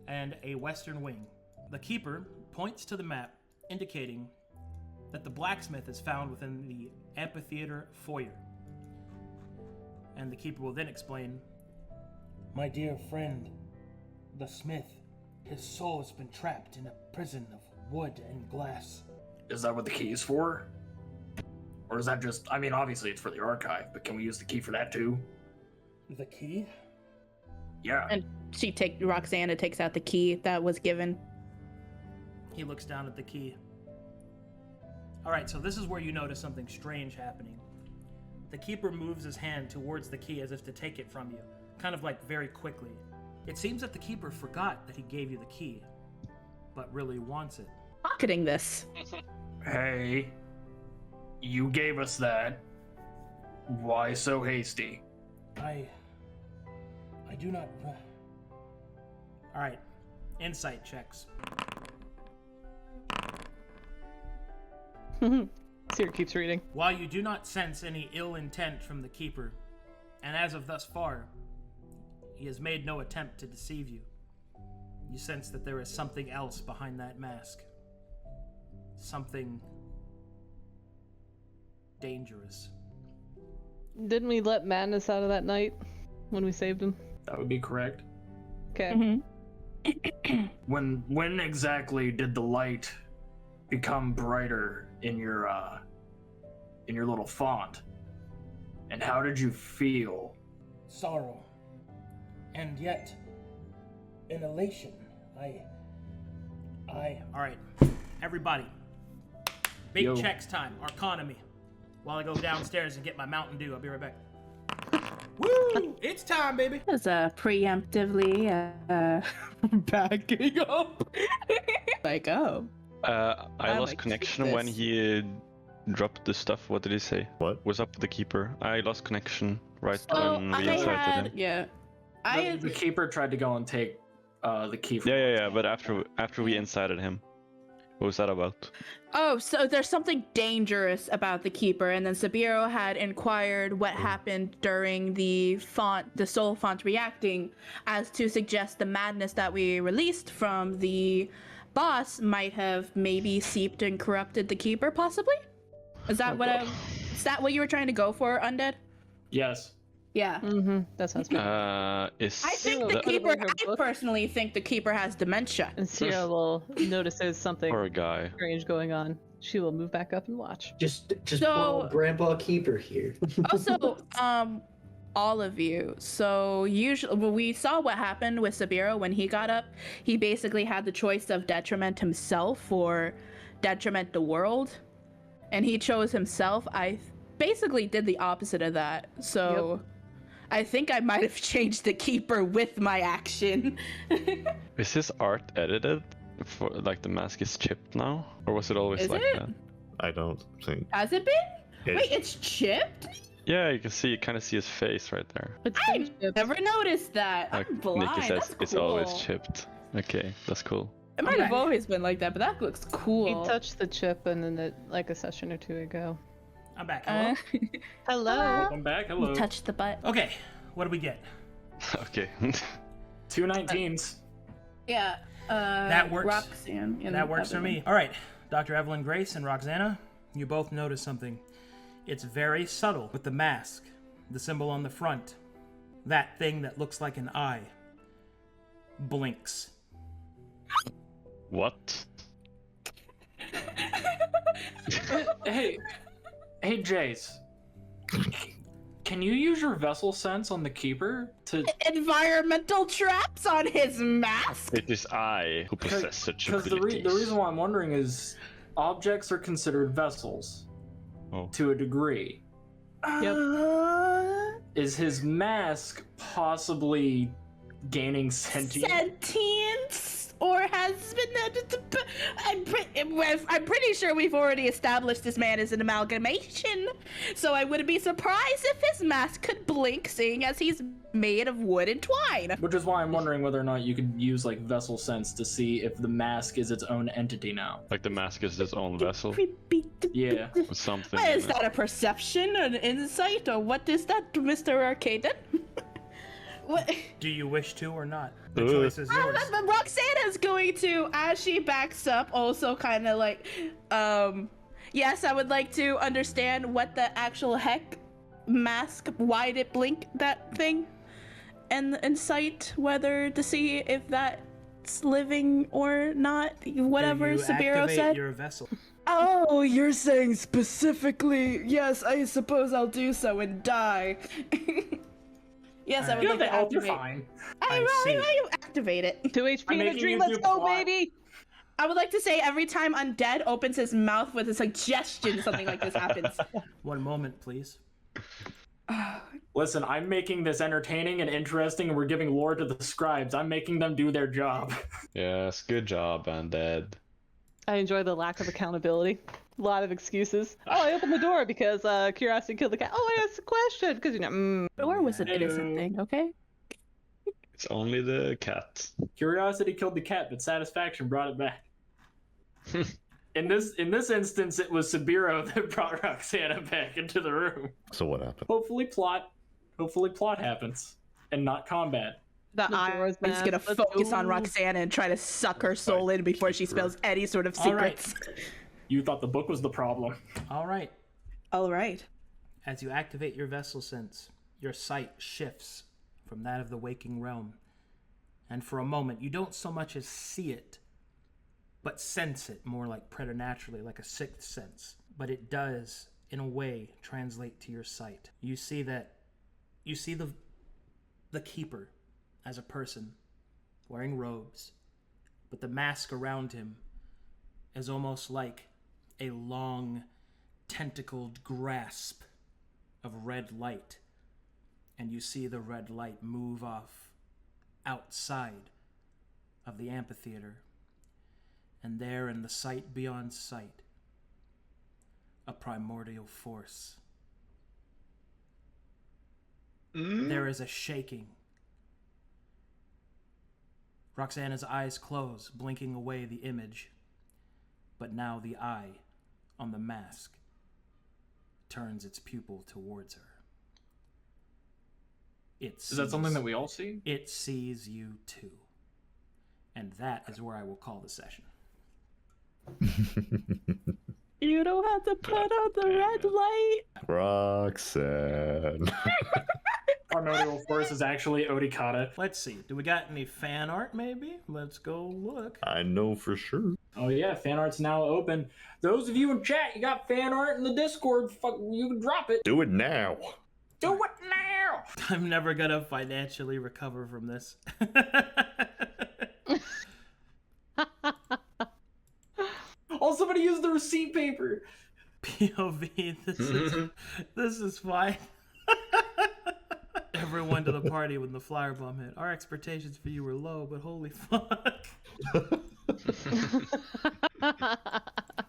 and a western wing. The keeper points to the map, indicating that the blacksmith is found within the amphitheater foyer. And the keeper will then explain, "My dear friend, the smith, his soul has been trapped in a prison of wood and glass. Is that what the key is for? Or is that just, I mean, obviously it's for the archive, but can we use the key for that too? The key? Yeah. And Roxanna takes out the key that was given. He looks down at the key. All right, so this is where you notice something strange happening. The keeper moves his hand towards the key as if to take it from you, kind of like very quickly. It seems that the keeper forgot that he gave you the key, but really wants it. Pocketing this. Hey, you gave us that. Why so hasty? I do not... All right, insight checks. Sera keeps reading. While you do not sense any ill intent from the keeper, and as of thus far, he has made no attempt to deceive you, you sense that there is something else behind that mask. Something dangerous. Didn't we let Madness out of that night when we saved him? That would be correct. Okay. When exactly did the light become brighter in your little font? And how did you feel? Sorrow. And yet, an elation. Alright, everybody. Big Yo. checks time, Arcadum. While I go downstairs and get my Mountain Dew, I'll be right back. Woo! It's time, baby! As preemptively backing up. Like, oh. I lost like connection when this. he dropped the stuff. What did he say? What? What's up with the keeper? I lost connection right So when I we incited had, him. yeah. The keeper tried to go and take the key from Yeah. But after we incited him, what was that about? Oh, so there's something dangerous about the keeper, and then Sabeiro had inquired what happened during the soul font reacting, as to suggest the madness that we released from the boss might have maybe seeped and corrupted the keeper, possibly? Is that is that what you were trying to go for, Undead? Yes. Yeah. Mm-hmm. That sounds good. I think the keeper. I personally think the keeper has dementia. And Sera will notice there's something Poor guy. strange going on. She will move back up and watch. Just So- poor old Grandpa Keeper here. Also, all of you. So usually, well, we saw what happened with Sabeiro when he got up. He basically had the choice of detriment himself or detriment the world, and he chose himself. I basically did the opposite of that. So. I think I might have changed the keeper with my action. Is his art edited? For like the mask is chipped now, or was it always Is like it? that? I don't think. Has it been? Wait, it's chipped? Yeah, you can see, kind of see his face right there. I never noticed that. I'm blind. Nikki says That's it's cool. always chipped. Okay, that's cool. It might have always been like that, but that looks cool. He touched the chip and then like a session or two ago. I'm back. Hello? Hello. Welcome back. Hello. Touch the butt. Okay, what do we get? Okay. 2 19s. Yeah. That works. Roxanne. and That works for Evelyn. me. All right, Dr. Evelyn Grace and Roxanna, you both notice something. It's very subtle with the mask, the symbol on the front. That thing that looks like an eye blinks. What? Hey, Jace. Can you use your vessel sense on the keeper to? Environmental traps on his mask? It is I who possess such Because abilities. the reason why I'm wondering is objects are considered vessels to a degree. Is his mask possibly gaining sentience? Sentience? Or has been... I'm pretty sure we've already established this man is an amalgamation. So I wouldn't be surprised if his mask could blink, seeing as he's made of wood and twine. Which is why I'm wondering whether or not you could use like vessel sense to see if the mask is its own entity now. Like the mask is his own vessel. Yeah. With something. What, in is it. that a perception, an insight, or what is that, Mr. Arcadum? What? Do you wish to or not? The choice is yours. Roxanna's going to, as she backs up, also kind of like, yes, I would like to understand what the actual heck mask, why did it blink that thing, and insight whether to see if that's living or not, whatever Do you Sabeiro activate said. your vessel? Oh, you're saying specifically, yes, I suppose I'll do so and die. Yes, I would You like have to the help, you're activate. fine. I see. I activate it. 2 HP I'm and a making dream. you Let's do go, plot. baby. I would like to say every time Undead opens his mouth with a suggestion, something like this happens. One moment, please. Listen, I'm making this entertaining and interesting, and we're giving lore to the scribes. I'm making them do their job. Yes, good job, Undead. I enjoy the lack of accountability. A lot of excuses. Oh, I opened the door because curiosity killed the cat. Oh, I asked a question because Door was an innocent thing, okay? It's only the cat. Curiosity killed the cat, but satisfaction brought it back. In this instance, it was Sabeiro that brought Roxanna back into the room. So what happened? Hopefully plot happens, and not combat. The eye is gonna focus on Roxanna and try to suck her soul in before she spills any sort of secrets. You thought the book was the problem. All right. All right. As you activate your vessel sense, your sight shifts from that of the waking realm. And for a moment, you don't so much as see it, but sense it more like preternaturally, like a sixth sense. But it does, in a way, translate to your sight. You see the keeper as a person wearing robes, but the mask around him is almost like a long, tentacled grasp of red light. And you see the red light move off outside of the amphitheater. And there in the sight beyond sight, a primordial force. There is a shaking. Roxanna's eyes close, blinking away the image. But now the eye on the mask turns its pupil towards her. Is that something that we all see? It sees you too. And that is where I will call the session. You don't have to put on the red light. Roxanne. Primordial force is actually Odikata. Let's see. Do we got any fan art, maybe? Let's go look. I know for sure. Oh yeah, fan art's now open. Those of you in chat, you got fan art in the Discord. You can drop it. Do it now. Do it now. I'm never gonna financially recover from this. Oh, somebody used the receipt paper. POV, this is fine. Everyone to the party when the flower bomb hit. Our expectations for you were low, but holy fuck.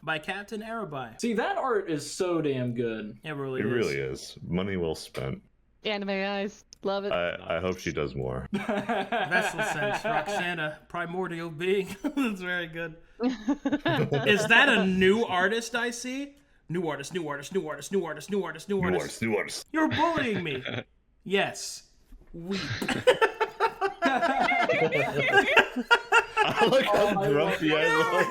By Captain Arabai. See, that art is so damn good. It really is. Money well spent. Anime eyes. Love it. I hope she does more. Vessel sense, Roxanna, primordial being. That's very good. Is that a new artist I see? New artist. You're bullying me. Yes. Weep. I like how grumpy I look.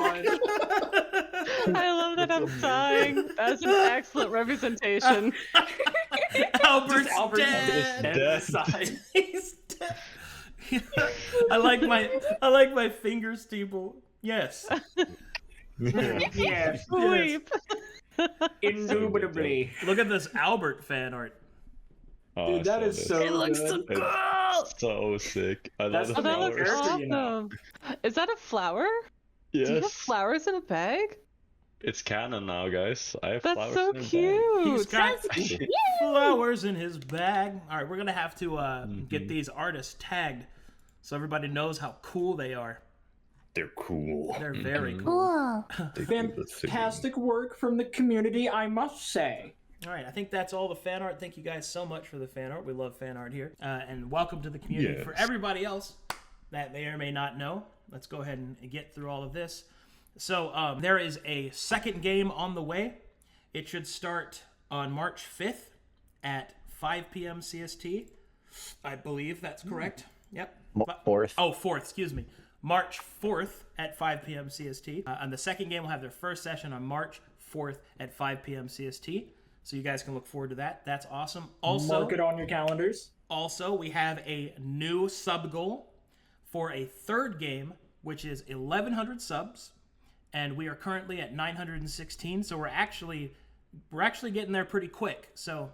I love that I'm sighing. That's an excellent representation. Albert's dead. He's dead. I like my finger steeple. Yes. Yes. Weep. Indubitably. Look at this Albert fan art. Oh, Dude, that is so It looks so good. cool. So sick. I love That's the the Oh, that looks flowers. character, you know. awesome. Is that a flower? Do you have Yes. flowers in a bag? It's canon now, guys. I have That's flowers so in a bag. cute. He's got flowers in his bag. All right, we're gonna have to get these artists tagged so everybody knows how cool they are. They're cool. They're very cool. Cool. Fantastic work from the community, I must say. All right, I think that's all the fan art. Thank you guys so much for the fan art. We love fan art here. And welcome to the community. Yes. For everybody else that may or may not know, let's go ahead and get through all of this. So there is a second game on the way. It should start on March 5th at 5 p.m. CST. I believe that's correct. Yep. 4th. Oh, 4th, excuse me. March 4th at 5 p.m. CST. And the second game will have their first session on March 4th at 5 p.m. CST. So you guys can look forward to that. That's awesome. Also, Mark it on your calendars. Also, we have a new sub goal for a third game, which is 1,100 subs. And we are currently at 916, so we're actually getting there pretty quick. So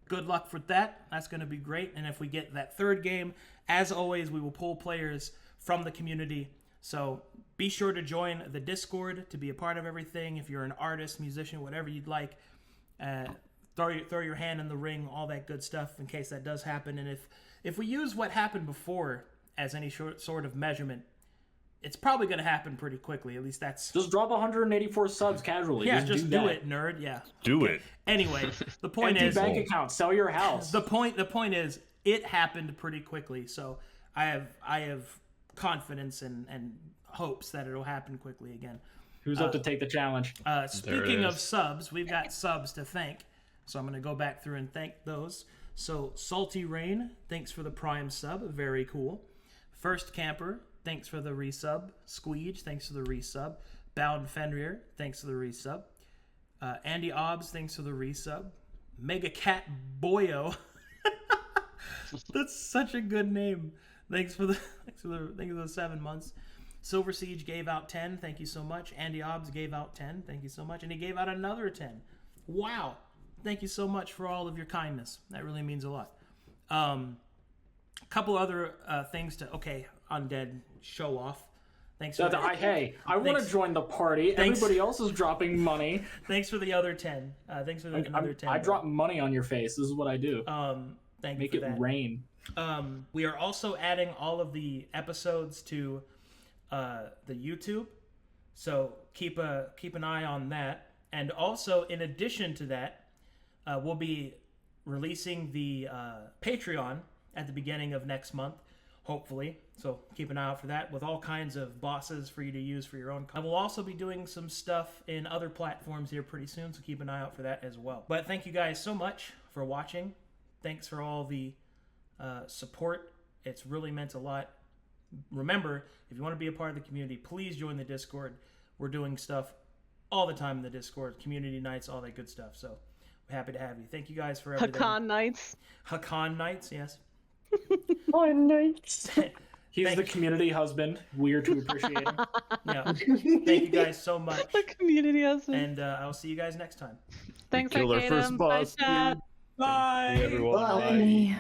good luck for that. That's going to be great. And if we get that third game, as always, we will pull players from the community. So Be sure to join the Discord to be a part of everything. If you're an artist, musician, whatever you'd like, throw your hand in the ring, all that good stuff in case that does happen. And if we use what happened before as any sort of measurement, it's probably going to happen pretty quickly. At least that's... Just drop 184 subs casually. Yeah, just do it, nerd. Yeah. Do it. Anyway, the point Empty is... bank account, sell your house. The point is, it happened pretty quickly. So I have confidence and hopes that it'll happen quickly again. Who's up to take the challenge? Speaking of subs, we've got subs to thank. So I'm going to go back through and thank those. So Salty Rain, thanks for the Prime sub. Very cool. First Camper, thanks for the resub. Squeege, thanks for the resub. Bound Fenrir, thanks for the resub. Andy Obbs, thanks for the resub. Mega Cat Boyo. That's such a good name. Thanks for the 7 months. Silver Siege gave out 10. Thank you so much. Andy Obbs gave out 10. Thank you so much. And he gave out another 10. Wow. Thank you so much for all of your kindness. That really means a lot. Couple other things to... Okay, Undead, show off. Thanks for that. Hey, I want to join the party. Thanks. Everybody else is dropping money. Thanks for the other 10. Thanks for the another 10. I drop money on your face. This is what I do. Thank Make you for it that. rain. We are also adding all of the episodes to the YouTube, so keep an eye on that. And also, in addition to that, we'll be releasing the Patreon at the beginning of next month, hopefully. So keep an eye out for that, with all kinds of bosses for you to use for your own. And we'll also be doing some stuff in other platforms here pretty soon, so keep an eye out for that as well. But thank you guys so much for watching. Thanks for all the support. It's really meant a lot. Remember, if you want to be a part of the community, please join the Discord. We're doing stuff all the time in the Discord, community nights, all that good stuff. So we're happy to have you. Thank you guys for everything. Hakan Nights. Hakan Nights, yes. Hakan Nights. He's the community husband. We're to appreciate him. Yeah. Thank you guys so much. The community husband. And I'll see you guys next time. Thanks, Killed our Arcadum. first boss. Bye, chat. Bye. Everyone. Bye. Bye.